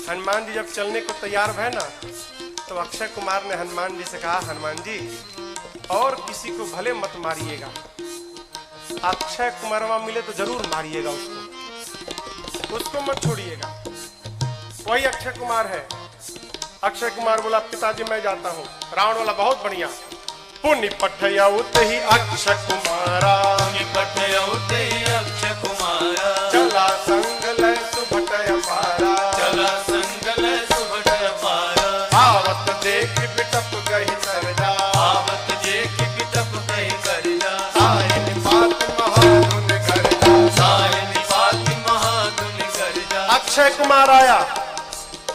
हनुमान जी जब चलने को तैयार भय ना, तो अक्षय कुमार ने हनुमान जी से कहा हनुमान जी और किसी को भले मत मारिएगा, अक्षय कुमारवा मिले तो जरूर मारिएगा उसको मत छोड़िएगा। वही अक्षय कुमार है। अक्षय कुमार बोला पिताजी मैं जाता हूँ। रावण वाला बहुत बढ़िया, पुण्य पठया उत ही अक्षय कुमारा,
अक्षय कुमारा,
चला संग लय सुभटय पारा,
चला संग लय सुभटय पारा,
आवत देख बिटप गहि सरजा,
आवत देख बिटप गहि सरजा,
साहिन बात महाधुन करजा,
साहिन बात महाधुन करजा।
अक्षय कुमार आया,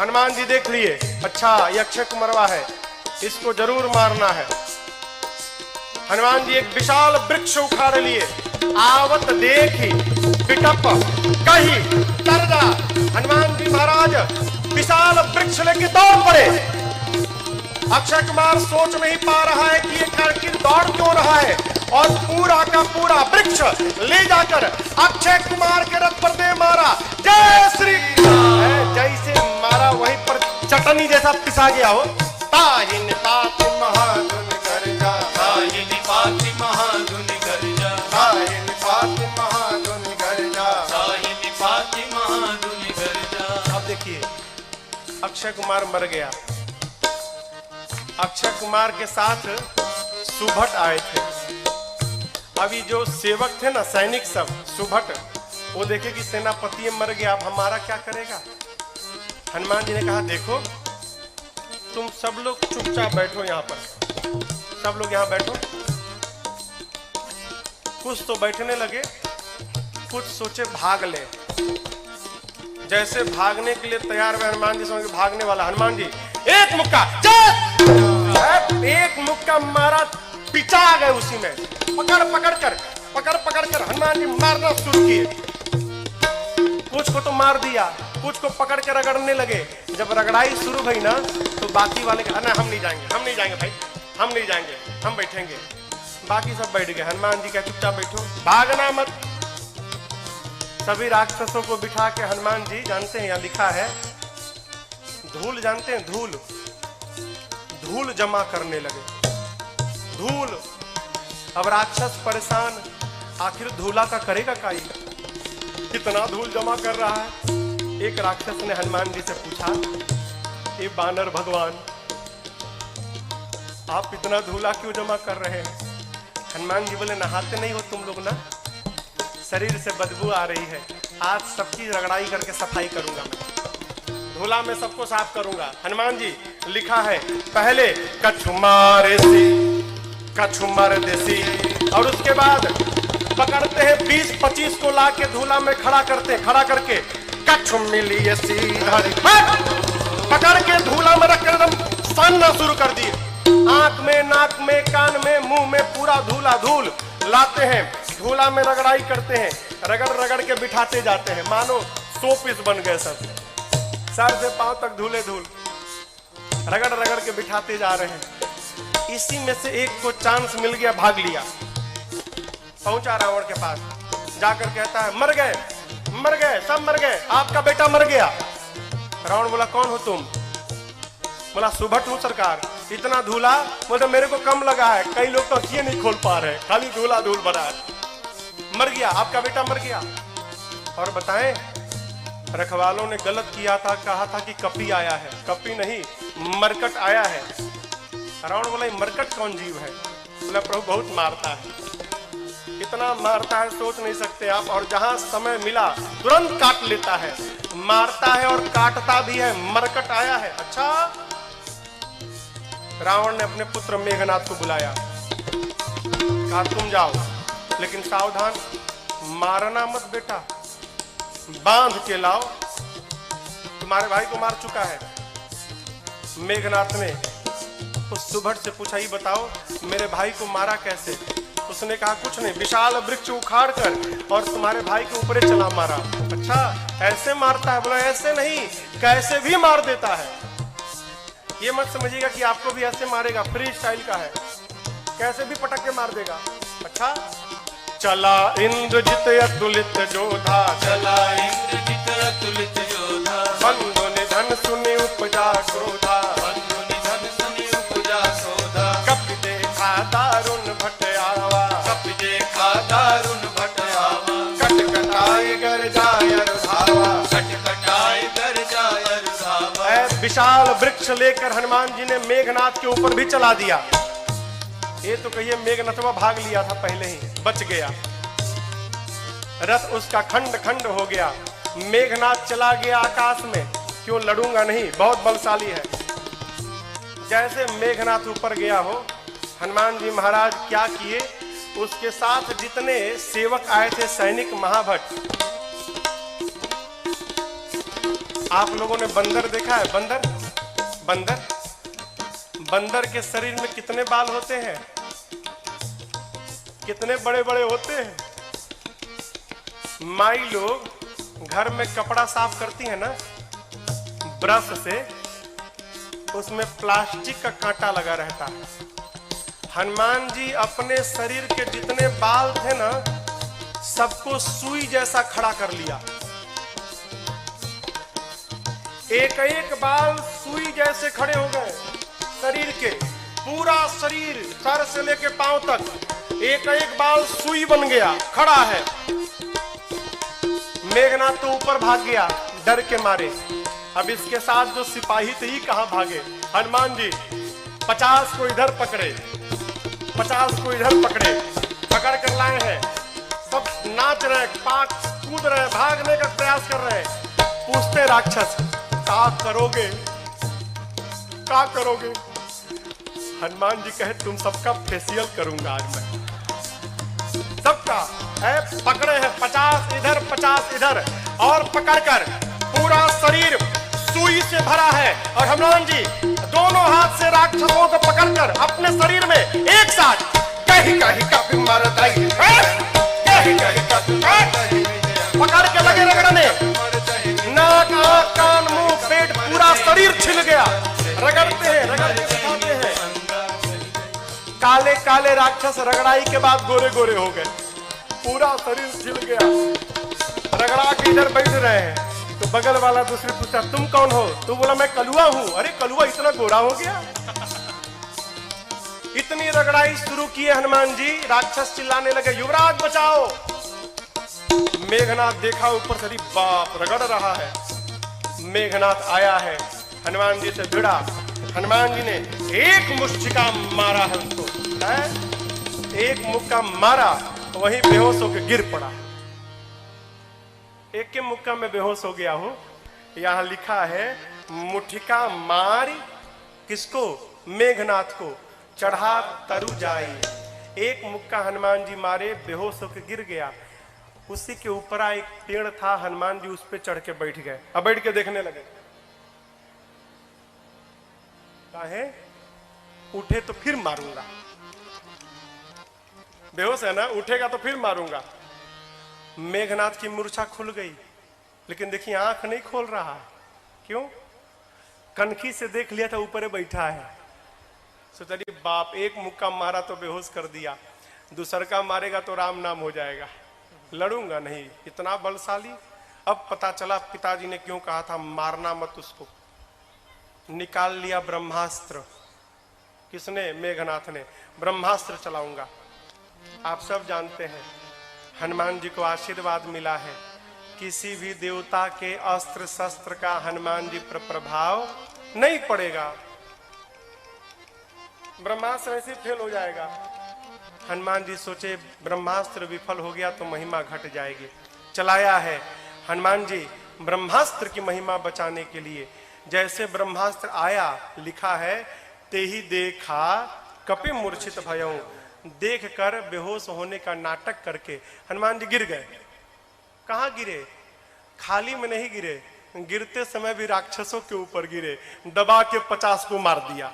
हनुमान जी देख लिए, अच्छा ये अक्षय कुमारवा है, इसको जरूर मारना है। हनुमान जी एक विशाल वृक्ष उखाड़ लिए, आवत देखी पिटप कही तरजा। हनुमान जी महाराज विशाल वृक्ष लेके दौड़ पड़े। अक्षय कुमार सोच नहीं पा रहा है कि ये कारगिल दौड़ क्यों रहा है, और पूरा का पूरा वृक्ष ले जाकर अक्षय कुमार के रथ पर दे मारा। जय श्री कृष्ण। जैसे मारा वहीं पर चटनी जैसा पिसा गया हो। ताहिन तात महाधुन करजा,
ताहिन पाति महाधुन करजा,
ताहिन तात महाधुन करजा।
ताहिन पाति महाधुन करजा।
अब देखिए अक्षय कुमार मर गया। अक्षय कुमार के साथ सुभट आए थे। अभी जो सेवक थे ना, सैनिक सब, सुभट, वो देखे कि सेनापति मर गया, अब हमारा क्या करेगा। हनुमान जी ने कहा देखो तुम सब लोग चुपचाप बैठो, यहाँ पर सब लोग यहाँ बैठो। कुछ तो बैठने लगे, कुछ सोचे भाग ले। जैसे भागने के लिए तैयार हुए हनुमान जी, समझ भागने वाला हनुमान जी एक मुक्का, एक मुक्का मारा, पिचा गए उसी में। पकड़ पकड़ कर हनुमान जी मारना शुरू किए। कुछ को तो मार दिया, कुछ को पकड़ के रगड़ने लगे। जब रगड़ाई शुरू हुई ना, तो बाकी वाले कहा ना हम नहीं जाएंगे भाई, हम नहीं जाएंगे, हम बैठेंगे। बाकी सब बैठ गए। हनुमान जी कहे चुपचाप बैठो, भागना मत। सभी राक्षसों को बिठा के हनुमान जी, जानते हैं यहाँ लिखा है धूल, जानते हैं धूल, धूल जमा करने लगे। धूल, अब राक्षस परेशान, आखिर धूला का करेगा काई, कितना धूल जमा कर रहा है। एक राक्षस ने हनुमान जी से पूछा, ये बानर भगवान आप इतना धूला क्यों जमा कर रहे हैं? हनुमान जी बोले नहाते नहीं हो तुम लोग ना, शरीर से बदबू आ रही है, आज सबकी रगड़ाई करके सफाई करूंगा मैं, धूला में सबको साफ करूंगा। हनुमान जी लिखा है पहले कछुमार देसी, और उसके बाद पकड़ते हैं 20-25 को लाके धूला में खड़ा करते हैं, खड़ा करके कछु मिली पकड़ के धूला में रख कर एकदम सानना शुरू कर दिए। आंख में, नाक में, कान में, मुंह में पूरा धूला धूल लाते हैं, धूला में रगड़ाई करते हैं, रगड़ रगड़ के बिठाते जाते हैं, मानो 100 पीस बन गए सब, सर से पांव तक धूले धूल, रगड़ रगड़ के बिठाते जा रहे हैं। इसी में से एक को चांस मिल गया, भाग लिया, पहुंचा रावण के पास, जाकर कहता है मर गए, सब मर गए, आपका बेटा मर गया। रावण बोला कौन हो तुम? बोला सुभट हूं सरकार। इतना धूला? बोलते मेरे को कम लगा है, कई लोग तो आंखें नहीं खोल पा रहे, खाली धूला धूल भरा है। मर गया, आपका बेटा मर गया। और बताएं रखवालों ने गलत किया था, कहा था कि कपी आया है, कपी नहीं मरकट आया है। रावण बोला मरकट कौन जीव है? बोला प्रभु बहुत मारता है, इतना मारता है सोच नहीं सकते आप, और जहां समय मिला तुरंत काट लेता है, मारता है और काटता भी है, मरकट आया है। अच्छा, रावण ने अपने पुत्र मेघनाथ को बुलाया, कहा तुम जाओ, लेकिन सावधान, मारना मत बेटा, बांध के लाओ, तुम्हारे भाई को मार चुका है। मेघनाथ ने उस सुभट से पूछा, ही बताओ मेरे भाई को मारा कैसे? उसने कहा कुछ नहीं, विशाल वृक्ष उखाड़ कर और तुम्हारे भाई के ऊपर चला मारा। अच्छा, ऐसे मारता है? बोला ऐसे नहीं, कैसे भी मार देता है। ये मत समझिएगा कि आपको भी ऐसे मारेगा, फ्री स्टाइल का है, कैसे भी पटक के मार देगा। अच्छा, चला इंद्रजित अतुलित जोधा,
चला इंद्रजित अतुलित योधा,
बंधु निधन सुनि उपजा क्रोधा,
बंधु निधन सुनि उपजा क्रोधा,
कपि देखा दारुण भट आवा,
कपि देखा दारुण भट आवा,
कटकटाई गर जाय रुधावा।
कटकटाई कर जाय रुधावा।
विशाल वृक्ष लेकर हनुमान जी ने मेघनाथ के ऊपर भी चला दिया। ये तो कहिए मेघनाथवा भाग लिया था पहले ही, बच गया। रथ उसका खंड खंड हो गया, मेघनाथ चला गया आकाश में। क्यों? लड़ूंगा नहीं, बहुत बलशाली है। जैसे मेघनाथ ऊपर गया हो, हनुमान जी महाराज क्या किए, उसके साथ जितने सेवक आए थे, सैनिक महाभट। आप लोगों ने बंदर देखा है? बंदर बंदर बंदर के शरीर में कितने बाल होते हैं? कितने बड़े बड़े होते हैं। माई लोग घर में कपड़ा साफ करती है ना ब्रश से, उसमें प्लास्टिक का कांटा लगा रहता है। हनुमान जी अपने शरीर के जितने बाल थे ना, सबको सुई जैसा खड़ा कर लिया। एक एक बाल सुई जैसे खड़े हो गए शरीर के, पूरा शरीर सर से लेके पांव तक एक एक बाल सुई बन गया, खड़ा है। मेघनाथ तो ऊपर भाग गया डर के मारे। अब इसके साथ जो सिपाही थे, ही कहां भागे। हनुमान जी 50 को इधर पकड़े, 50 को इधर पकड़े, पकड़ कर लाए हैं। सब नाच रहे, पाक कूद रहे, भागने का प्रयास कर रहे हैं। पूछते राक्षस, क्या करोगे, क्या करोगे? हनुमान जी कहे, तुम सबका फेशियल करूंगा आज मैं, सबका। है पकड़े हैं 50 इधर 50 इधर, और पकड़कर पूरा शरीर सुई से भरा है। और हनुमान जी दोनों हाथ से राक्षसों को पकड़कर अपने शरीर में एक साथ कहीं कहीं कपि मरदई, कहीं कहीं कपि मरदई, पकड़ के लगे रगड़ने। नाक आंख कान मुंह पेट पूरा शरीर छिल गया। रगड़ते हैं, रगड़ते दिखाते हैं। काले काले राक्षस रगड़ाई के बाद गोरे गोरे हो गए, पूरा शरीर छिल गया। रगड़ा के इधर बैठ रहे हैं तो बगल वाला दूसरे पूछता, तुम कौन हो? तो बोला मैं कलुआ हूं। अरे कलुआ इतना गोरा हो गया? इतनी रगड़ाई शुरू किए हनुमान जी, राक्षस चिल्लाने लगे, युवराज बचाओ। मेघनाथ देखा ऊपर से, बाप रगड़ रहा है। मेघनाथ आया है, हनुमान जी से भिड़ा। हनुमान जी ने एक मुष्टिका मारा है उसको, एक मुक्का मारा, वहीं बेहोश होकर गिर पड़ा। एक के मुक्का में बेहोश हो गया हूं। यहां लिखा है, मुठिका मारी किसको? मेघनाथ को, चढ़ा तरु जाई। एक मुक्का हनुमान जी मारे, बेहोश होकर गिर गया। उसी के ऊपर एक पेड़ था, हनुमान जी उस पे चढ़ के बैठ गए। अब बैठ के देखने लगे, काहे? उठे तो फिर मारूंगा, बेहोश है ना, उठेगा तो फिर मारूंगा। मेघनाथ की मूर्छा खुल गई, लेकिन देखिए आंख नहीं खोल रहा। क्यों? कनखी से देख लिया था ऊपर बैठा है। सोचा बाप, एक मुक्का मारा तो बेहोश कर दिया, दूसर का मारेगा तो राम नाम हो जाएगा, लड़ूंगा नहीं, इतना बलशाली। अब पता चला पिताजी ने क्यों कहा था मारना मत उसको। निकाल लिया ब्रह्मास्त्र। किसने? मेघनाथ ने। ब्रह्मास्त्र चलाऊंगा। आप सब जानते हैं हनुमान जी को आशीर्वाद मिला है, किसी भी देवता के अस्त्र शस्त्र का हनुमान जी पर प्रभाव नहीं पड़ेगा। ब्रह्मास्त्र ऐसे फेल हो जाएगा। हनुमान जी सोचे ब्रह्मास्त्र विफल हो गया तो महिमा घट जाएगी। चलाया है हनुमान जी ब्रह्मास्त्र की महिमा बचाने के लिए। जैसे ब्रह्मास्त्र आया, लिखा है ते ही देखा कपि मूर्छित भयऊ, देख कर बेहोश होने का नाटक करके हनुमान जी गिर गए। कहाँ गिरे? खाली में नहीं गिरे, गिरते समय भी राक्षसों के ऊपर गिरे। दबा के 50 को मार दिया,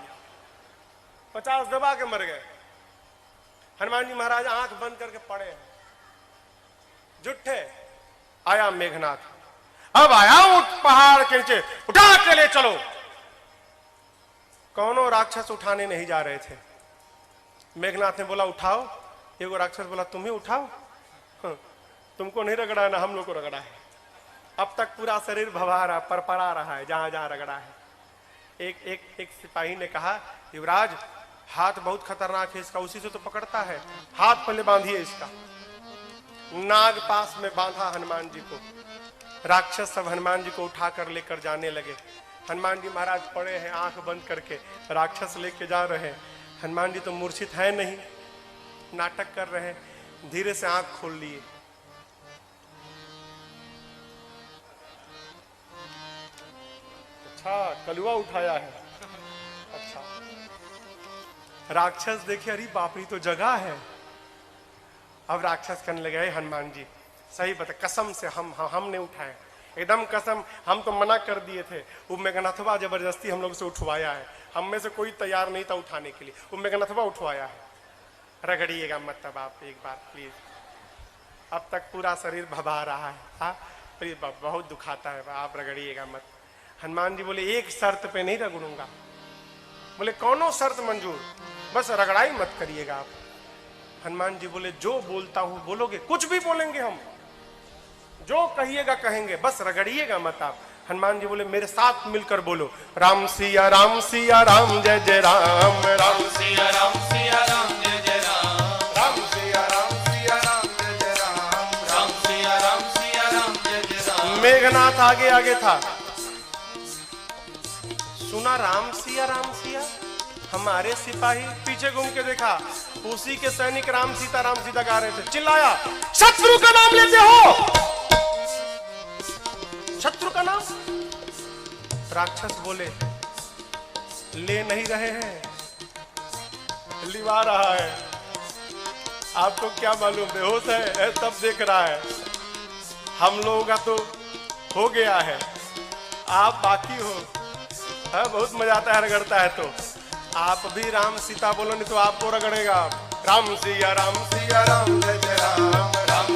50 दबा के मर गए। हनुमान जी महाराज आंख बंद करके पड़े हैं, जुट्ठे। आया मेघनाथ, अब आया उठ पहाड़ के नीचे, उठा के ले चलो। कौनों राक्षस उठाने नहीं जा रहे थे। मेघनाथ ने बोला उठाओ। एगो राक्षस बोला तुम ही उठाओ। तुमको नहीं रगड़ा है ना, हम लोग को रगड़ा है। अब तक पूरा शरीर भवा रहा, परपरा रहा है जहां जहां रगड़ा है। एक सिपाही ने कहा युवराज हाथ बहुत खतरनाक है इसका, उसी से तो पकड़ता है, हाथ पहले बांधिए इसका। नाग पास में बांधा हनुमान जी को। राक्षस सब हनुमान जी को उठाकर लेकर जाने लगे। हनुमान जी महाराज पड़े हैं आंख बंद करके, राक्षस लेके जा रहे हैं। हनुमान जी तो मूर्छित है नहीं, नाटक कर रहे हैं। धीरे से आंख खोल लिए। अच्छा कलुआ उठाया है। अच्छा राक्षस देखे, अरे बाप रे तो जगह है। अब राक्षस कहने लगे हनुमान जी सही बता, कसम से हमने उठाए, एकदम कसम, हम तो मना कर दिए थे। वो मेघनाथवा जबरदस्ती हम लोग से उठवाया है, हम में से कोई तैयार नहीं था उठाने के लिए, वो मेघनाथवा उठवाया है। रगड़िएगा मत तब आप एक बार प्लीज। अब तक पूरा शरीर भभा रहा है, हाँ बहुत दुखाता है, आप रगड़िएगा मत। हनुमान जी बोले एक शर्त पे नहीं रगड़ूंगा। बोले कौनो शर्त मंजूर, बस रगड़ाई मत करिएगा आप। हनुमान जी बोले जो बोलता हूं बोलोगे? कुछ भी बोलेंगे हम, जो कहिएगा कहेंगे, बस रगड़िएगा मत आप। हनुमान जी बोले मेरे साथ मिलकर बोलो राम सिया राम जय जय राम, राम सिया राम जय जय राम, राम सिया राम जय जय राम, राम सिया राम जय जय राम। मेघनाथ आगे आगे था, सुना राम सिया हमारे सिपाही, पीछे घूम के देखा उसी के सैनिक राम सीता गा रहे थे। चिल्लाया शत्रु का नाम लेते हो? शत्रु का नाम? राक्षस बोले ले नहीं रहे हैं, लिवा रहा है। आपको क्या मालूम, बेहोश है सब देख रहा है। हम लोगों का तो हो गया है, आप बाकी हो। है बहुत मजा आता है रगड़ता है तो। आप भी राम सीता बोलो नहीं तो आपको रगड़ेगा। राम सिया राम जय जय राम, राम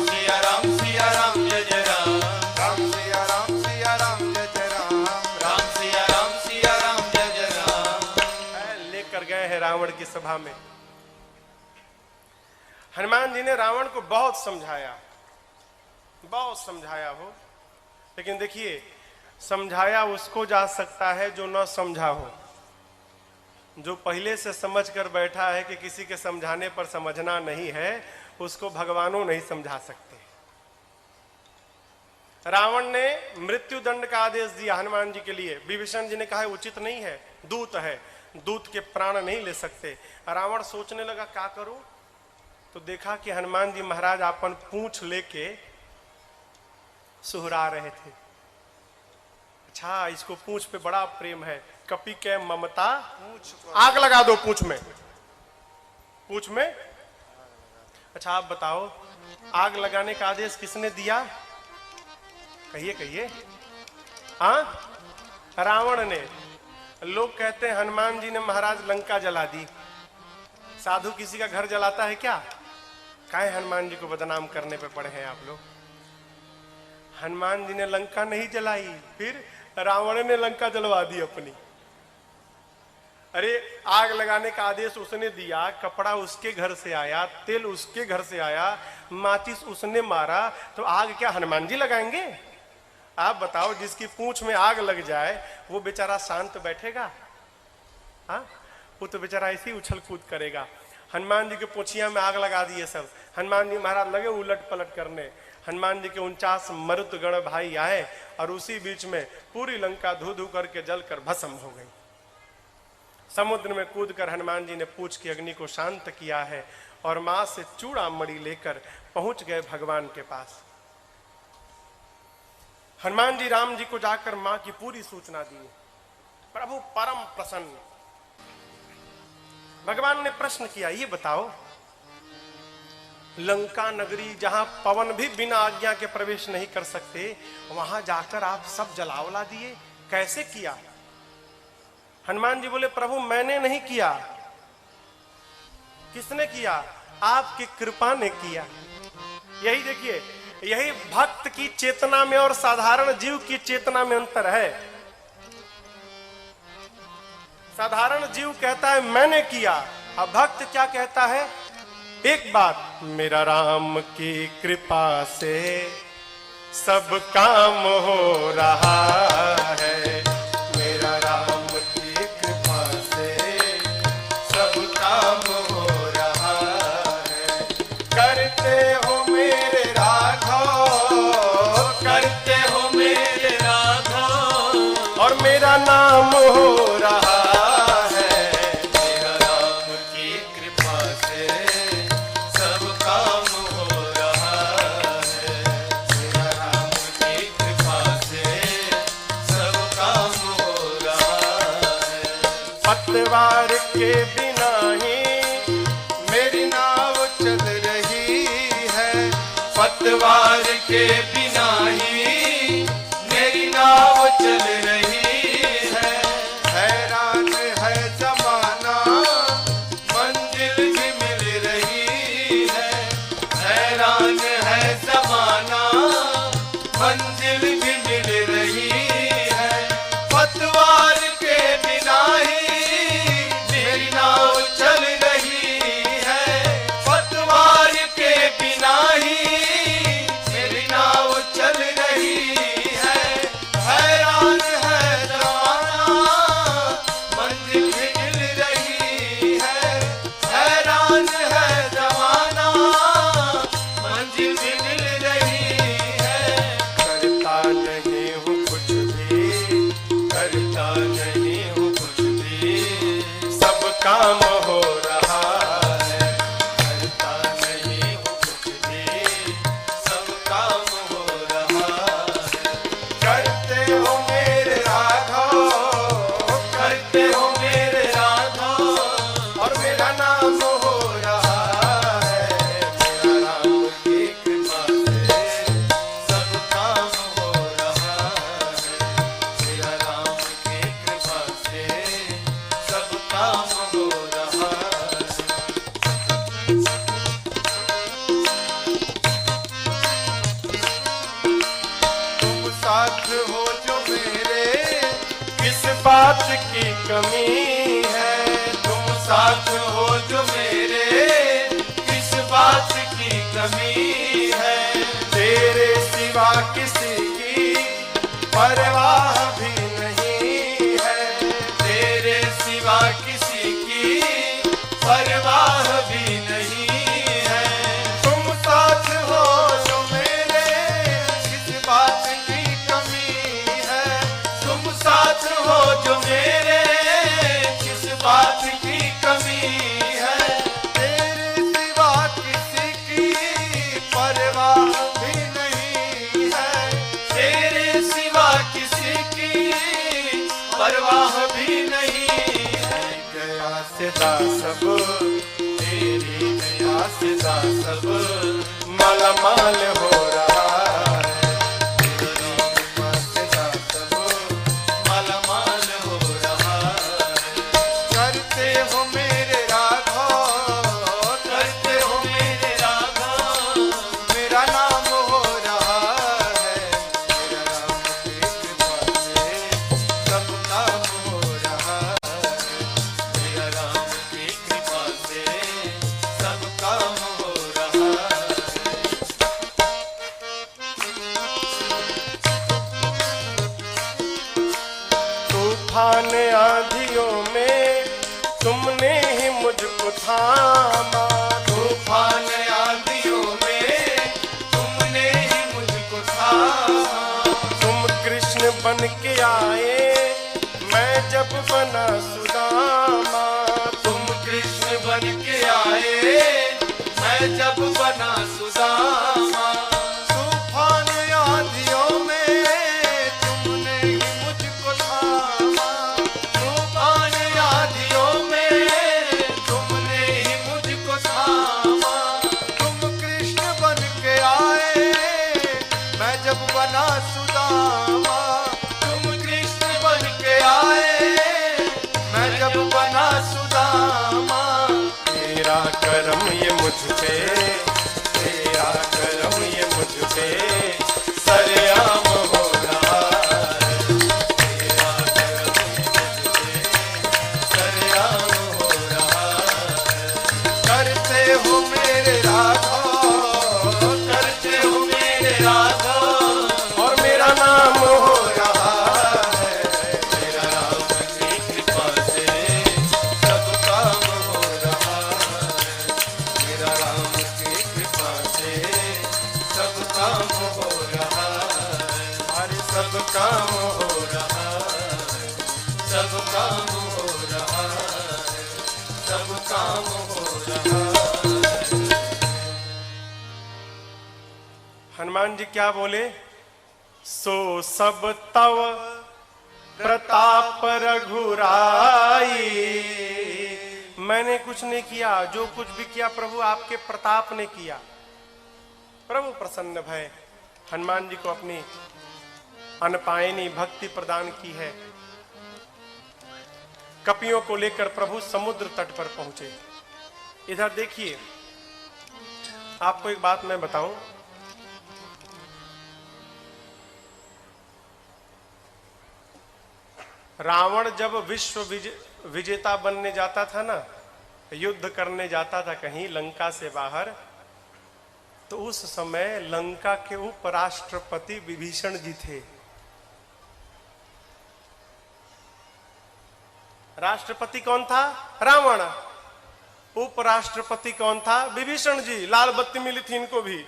सिया राम जय जय राम, राम सिया राम जय जय राम, राम सिया राम जय जय राम। लेकर गए हैं रावण की सभा में। हनुमान जी ने रावण को बहुत समझाया हो, लेकिन देखिए समझाया उसको जा सकता है जो न समझा हो। जो पहले से समझ कर बैठा है कि किसी के समझाने पर समझना नहीं है, उसको भगवानों नहीं समझा सकते। रावण ने मृत्यु दंड का आदेश दिया हनुमान जी के लिए। विभीषण जी ने कहा उचित नहीं है, दूत है, दूत के प्राण नहीं ले सकते। रावण सोचने लगा क्या करूं, तो देखा कि हनुमान जी महाराज अपन पूंछ लेके सुहरा रहे थे। अच्छा इसको पूंछ पे बड़ा प्रेम है, कपि के ममता आग लगा दो पूंछ में। अच्छा आप बताओ आग लगाने का आदेश किसने दिया? कहिए। हाँ रावण ने। लोग कहते हैं हनुमान जी ने महाराज लंका जला दी। साधु किसी का घर जलाता है क्या? काहे हनुमान जी को बदनाम करने पे पड़े हैं आप लोग। हनुमान जी ने लंका नहीं जलाई, फिर रावण ने लंका जलवा दी अपनी। अरे आग लगाने का आदेश उसने दिया, कपड़ा उसके घर से आया, तेल उसके घर से आया, माचिस उसने मारा, तो आग क्या हनुमान जी लगाएंगे? आप बताओ जिसकी पूंछ में आग लग जाए वो बेचारा शांत बैठेगा? हाँ वो तो बेचारा ऐसे ही उछल कूद करेगा। हनुमान जी के पूंछिया में आग लगा दिए सब। हनुमान जी महाराज लगे उलट पलट करने। हनुमान जी के 49 मरुतगण भाई आए और उसी बीच में पूरी लंका धू धू करके जलकर भस्म हो गई। समुद्र में कूदकर हनुमान जी ने पूंछ की अग्नि को शांत किया है और मां से चूड़ामणि लेकर पहुंच गए भगवान के पास। हनुमान जी राम जी को जाकर मां की पूरी सूचना दी। प्रभु परम प्रसन्न। भगवान ने प्रश्न किया, ये बताओ, लंका नगरी जहां पवन भी बिना आज्ञा के प्रवेश नहीं कर सकते, वहां जाकर आप सब जलावला दिए, कैसे किया? हनुमान जी बोले, प्रभु मैंने नहीं किया। किसने किया? आपकी कृपा ने किया। यही देखिए, यही भक्त की चेतना में और साधारण जीव की चेतना में अंतर है। साधारण जीव कहता है मैंने किया, अब भक्त क्या कहता है? एक बात, मेरा राम की कृपा से सब काम हो रहा है, मेरा राम की कृपा से सब काम हो रहा है। करते हो मेरे राघव,
करते हो मेरे राघव,
और मेरा नाम हो रहा है।
मेरा राम की कृपा से सब काम हो रहा है, मेरा राम की कृपा से सब काम हो रहा है।
पतवार के बिना ही मेरी नाव चल रही है,
पतवार के बिना ही मेरी नाव चल रही है।
हैरान है जमाना,
मंजिल भी मिल रही है, हैरान है जमाना, मंजिल भी मिल रही है। पतवार के बिना ही मेरी नाव चल रही है, पतवार के बिना ही मेरी नाव चल रही है। हैरान है जमाना, मंजिल भी मिल रही है, हैरान है जमाना, मंजिल भी मिल रही है।
करता नहीं हूँ कुछ भी,
करता नहीं हूँ कुछ भी,
सब काम हो रहा है।
करता नहीं हूँ कुछ भी, सब काम हो रहा है।
करते हो मेरे राघव,
करते हो मेरे राघव,
और मेरा नाम हो रहा है। मेरा राम की
कृपा से सब काम हो रहा है, मेरा राम की कृपा से सब काम हो रहा है।
तुम साथ हो जो मेरे,
किस बात की कमी है?
तुम साथ हो जो मेरे, किस बात की कमी है?
तेरे सिवा किसी की परवाह भी नहीं है।
तेरे सिवा किसी की परवाह भी नहीं है।
तुम साथ हो जो
मेरे किस बात की कमी है।
तुम साथ हो जो मेरे, किस बात की कमी है?
तेरे सिवा किसी की परवाह भी नहीं है।
तेरे सिवा किसी की परवाह भी नहीं है।
गया सदा सब,
तेरी दया से सब
मालामाल हो रहा है।
तेरी कृपा से सब मालामाल हो रहा है।
करते हो मेरे राघव,
करते हो मेरे राघव,
मेरा नाम हो रहा है। मेरा राम की कृपा से सब काम हो रहा है।
मेरा राम की कृपा से सब काम हो रहा है।
तूफान आंधियों में तुमने ही मुझको थामा।
तूफान आंधियों में तुमने ही मुझको थामा।
तुम कृष्ण बन के आए, मैं जब बना सुदामा।
तुम कृष्ण बन के आए, मैं जब बना सुदामा,
तूफान आंधियों में तुमने ही मुझको थामा,
तूफान आंधियों में तुमने ही मुझको थामा।
तुम कृष्ण बन के आए मैं जब बना सुदामा,
तुम कृष्ण बन के आए, मैं जब बना सुदामा।
तेरा करम ये मुझ पे, तेरा करम ये मुझ पे सरेआम हो रहा है।
तेरा करम मुझ पे सरेआम हो रहा है।
करते हो मेरे राघव,
करते हो मेरे राघव,
और मेरा नाम हो रहा है।
मेरा राम की कृपा से सब काम हो रहा है। मेरा राम की कृपा से सब काम हो रहा है।
हर
सब काम हो रहा है। सब काम हो रहा है। सब काम हो रहा है।
हनुमान जी क्या बोले? सो सब तव प्रताप रघुराई। मैंने कुछ नहीं किया, जो कुछ भी किया प्रभु आपके प्रताप ने किया। प्रभु प्रसन्न भय हनुमान जी को अपनी अनपायनी भक्ति प्रदान की है। कपियों को लेकर प्रभु समुद्र तट पर पहुंचे। इधर देखिए, आपको एक बात मैं बताऊं, रावण जब विश्व विजेता बनने जाता था ना, युद्ध करने जाता था कहीं लंका से बाहर, तो उस समय लंका के उपराष्ट्रपति विभीषण जी थे। राष्ट्रपति कौन था? रावण। उपराष्ट्रपति कौन था? विभीषण जी। लाल बत्ती मिली थी इनको भी।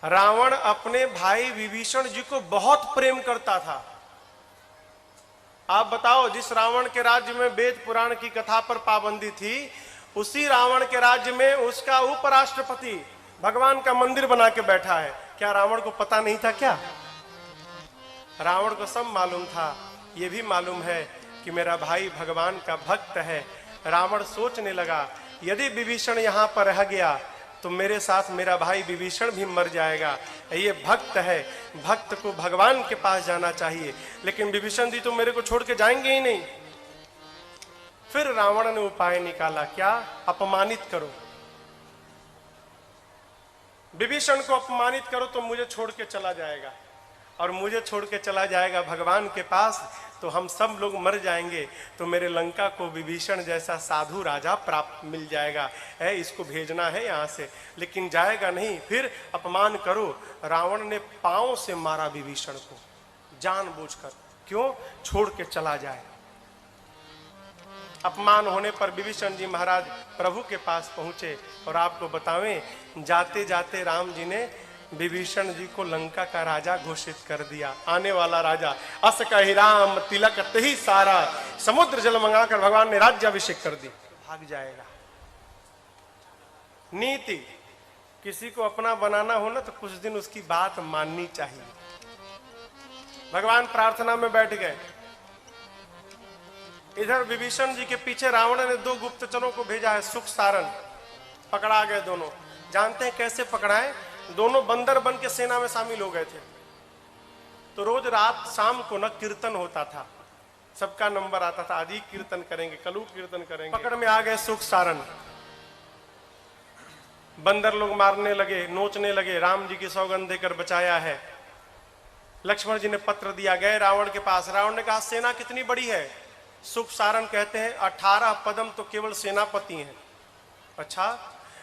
रावण अपने भाई विभीषण जी को बहुत प्रेम करता था। आप बताओ, जिस रावण के राज्य में वेद पुराण की कथा पर पाबंदी थी, उसी रावण के राज्य में उसका उपराष्ट्रपति भगवान का मंदिर बना के बैठा है। क्या रावण को पता नहीं था क्या? रावण को सब मालूम था। यह भी मालूम है कि मेरा भाई भगवान का भक्त है। रावण सोचने लगा, यदि विभीषण यहां पर रह गया तो मेरे साथ मेरा भाई विभीषण भी मर जाएगा। ये भक्त है, भक्त को भगवान के पास जाना चाहिए। लेकिन विभीषण जी तो मेरे को छोड़ के जाएंगे ही नहीं। फिर रावण ने उपाय निकाला, क्या? अपमानित करो, विभीषण को अपमानित करो तो मुझे छोड़ के चला जाएगा, और मुझे छोड़ के चला जाएगा भगवान के पास तो हम सब लोग मर जाएंगे। तो मेरे लंका को विभीषण जैसा साधु राजा प्राप्त मिल जाएगा। इसको भेजना है यहां से, लेकिन जाएगा नहीं। फिर अपमान करो। रावण ने पांव से मारा विभीषण को जानबूझकर। क्यों? छोड़ के चला जाए। अपमान होने पर विभीषण जी महाराज प्रभु के पास पहुंचे। और आपको बतावें, जाते जाते राम जी ने विभीषण जी को लंका का राजा घोषित कर दिया। आने वाला राजा। अस कहि राम तिलक तही सारा, समुद्र जल मंगाकर भगवान ने राज्याभिषेक कर दी। भाग जाएगा। नीति, किसी को अपना बनाना हो ना तो कुछ दिन उसकी बात माननी चाहिए। भगवान प्रार्थना में बैठ गए। इधर विभीषण जी के पीछे रावण ने 2 गुप्तचरों को भेजा है, सुख सारण। पकड़ा गए दोनों। जानते हैं कैसे पकड़ाए? दोनों बंदर बन के सेना में शामिल हो गए थे। तो रोज रात शाम को न कीर्तन होता था, सबका नंबर आता था, आज ही कीर्तन करेंगे, कल कीर्तन करेंगे। पकड़ में आ गए सुख सारण। बंदर लोग मारने लगे, नोचने लगे। राम जी की सौगंध देकर बचाया है। लक्ष्मण जी ने पत्र दिया, गए रावण के पास। रावण ने कहा, सेना कितनी बड़ी है? सुख सारण कहते हैं 18 पदम तो केवल सेनापति हैं। अच्छा,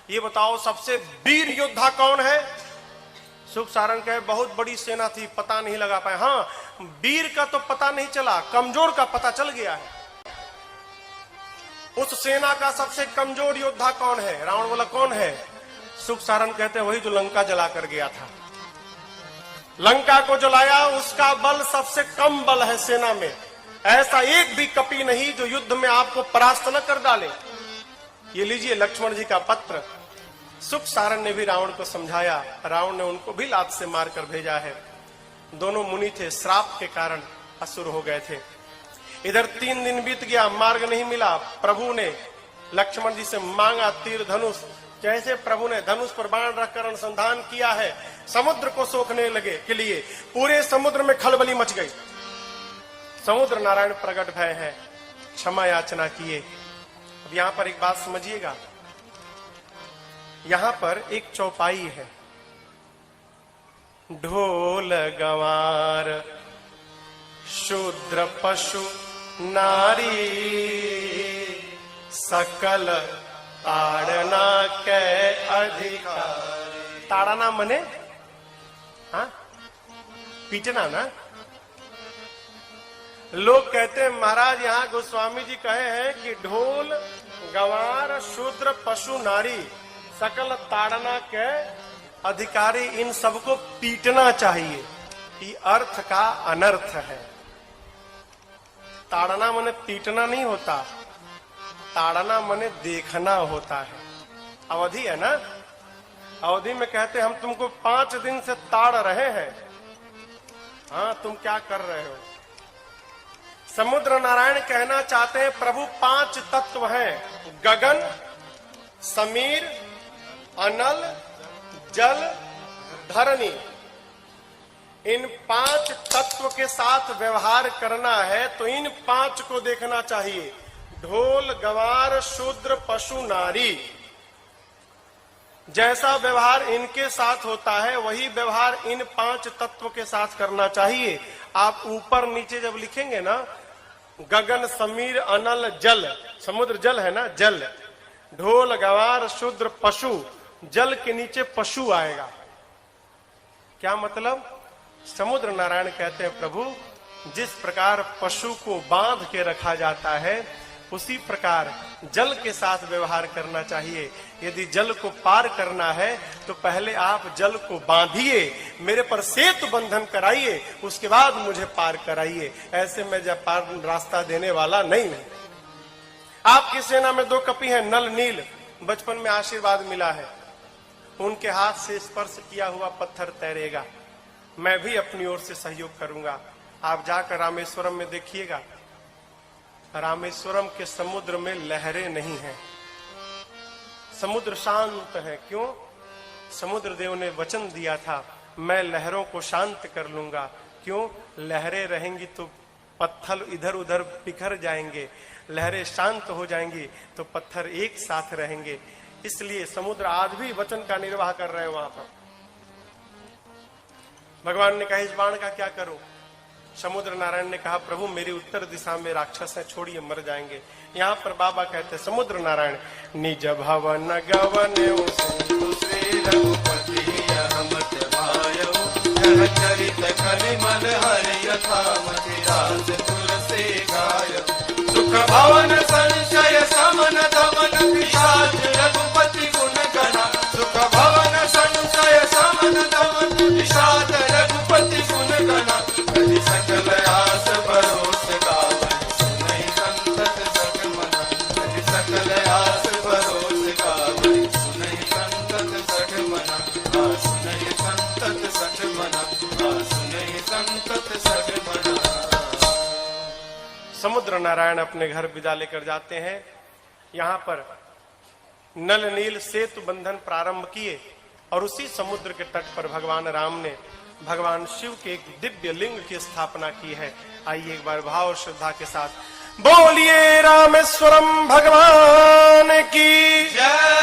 ये बताओ सबसे वीर योद्धा कौन है? सुख सारण कहे, बहुत बड़ी सेना थी, पता नहीं लगा पाए। हाँ, वीर का तो पता नहीं चला, कमजोर का पता चल गया है। उस सेना का सबसे कमजोर योद्धा कौन है? रावण बोला, कौन है? सुख सारण कहते हैं, वही जो लंका जला कर गया था। लंका को जलाया, उसका बल सबसे कम बल है सेना में। ऐसा एक भी कपि नहीं जो युद्ध में आपको परास्त न कर डाले। ये लीजिए लक्ष्मण जी का पत्र। सुख सारण ने भी रावण को समझाया, रावण ने उनको भी लात से मारकर भेजा है। दोनों मुनि थे, श्राप के कारण असुर हो गए थे। इधर 3 दिन बीत गया, मार्ग नहीं मिला। प्रभु ने लक्ष्मण जी से मांगा तीर धनुष। जैसे प्रभु ने धनुष पर बाण रखकर अनुसंधान किया है, समुद्र को सोखने लगे के लिए पूरे समुद्र में खलबली मच गई। समुद्र नारायण प्रकट भय है, क्षमा याचना किए। अब यहां पर एक बात समझिएगा, यहां पर एक चौपाई है। ढोल गंवार शूद्र पशु नारी, सकल ताड़ना के अधिकार। ताड़ना मने हाँ पीटना ना। लोग कहते हैं महाराज यहाँ गोस्वामी जी कहे हैं कि ढोल गंवार शूद्र पशु नारी सकल ताड़ना के अधिकारी, इन सबको पीटना चाहिए। ये अर्थ का अनर्थ है। ताड़ना मने पीटना नहीं होता, ताड़ना मने देखना होता है। अवधि है ना, अवधि में कहते हम तुमको 5 दिन से ताड़ रहे हैं, हाँ तुम क्या कर रहे हो। समुद्र नारायण कहना चाहते हैं प्रभु 5 तत्व हैं, गगन, समीर, अनल, जल, धरणी। इन 5 तत्व के साथ व्यवहार करना है तो इन 5 को देखना चाहिए। ढोल गंवार शूद्र पशु नारी, जैसा व्यवहार इनके साथ होता है वही व्यवहार इन 5 तत्व के साथ करना चाहिए। आप ऊपर नीचे जब लिखेंगे ना, गगन समीर अनल जल, समुद्र जल है ना, जल, ढोल गंवार शूद्र पशु, जल के नीचे पशु आएगा। क्या मतलब? समुद्र नारायण कहते हैं प्रभु जिस प्रकार पशु को बांध के रखा जाता है उसी प्रकार जल के साथ व्यवहार करना चाहिए। यदि जल को पार करना है तो पहले आप जल को बांधिए, मेरे पर सेतु बंधन कराइए, उसके बाद मुझे पार कराइए। ऐसे मैं जब पार रास्ता देने वाला नहीं हूं। आपकी सेना में 2 कपि हैं, नल नील, बचपन में आशीर्वाद मिला है, उनके हाथ से स्पर्श किया हुआ पत्थर तैरेगा। मैं भी अपनी ओर से सहयोग करूंगा। आप जाकर रामेश्वरम में देखिएगा, रामेश्वरम के समुद्र में लहरें नहीं हैं, समुद्र शांत है। क्यों? समुद्र देव ने वचन दिया था मैं लहरों को शांत कर लूंगा। क्यों? लहरें रहेंगी तो पत्थर इधर उधर बिखर जाएंगे, लहरें शांत हो जाएंगी तो पत्थर एक साथ रहेंगे। इसलिए समुद्र आज भी वचन का निर्वाह कर रहे हैं वहां पर। भगवान ने कहा इस बाण का क्या करूं? समुद्र नारायण ने कहा प्रभु मेरी उत्तर दिशा में राक्षस है, छोड़िए मर जाएंगे। यहाँ पर बाबा कहते हैं समुद्र नारायण निज भवन गवन
श्री रघुपति अहमत भायो, जह चरित कलिमल हरि यथामति राज तुलसी गाय। सुख भवन संशय समन दमन पिशाच रघुपति गुण गणा। सुख भवन संशय समन दमन पिशाच रघुपति गुण गणा। कहि सकल आस भरोस गावै, सुनहि संतत सठ मना। कहि सकल आस भरोस गावै, सुनहि संतत सठ मना। सुनहि संतत सठ मना, सुनहि संतत सठ मना।
समुद्र नारायण अपने घर विदा लेकर जाते हैं। यहाँ पर नल नील सेतु बंधन प्रारंभ किए और उसी समुद्र के तट पर भगवान राम ने भगवान शिव के एक दिव्य लिंग की स्थापना की है। आइए एक बार भाव और श्रद्धा के साथ बोलिए रामेश्वरम भगवान की
जय।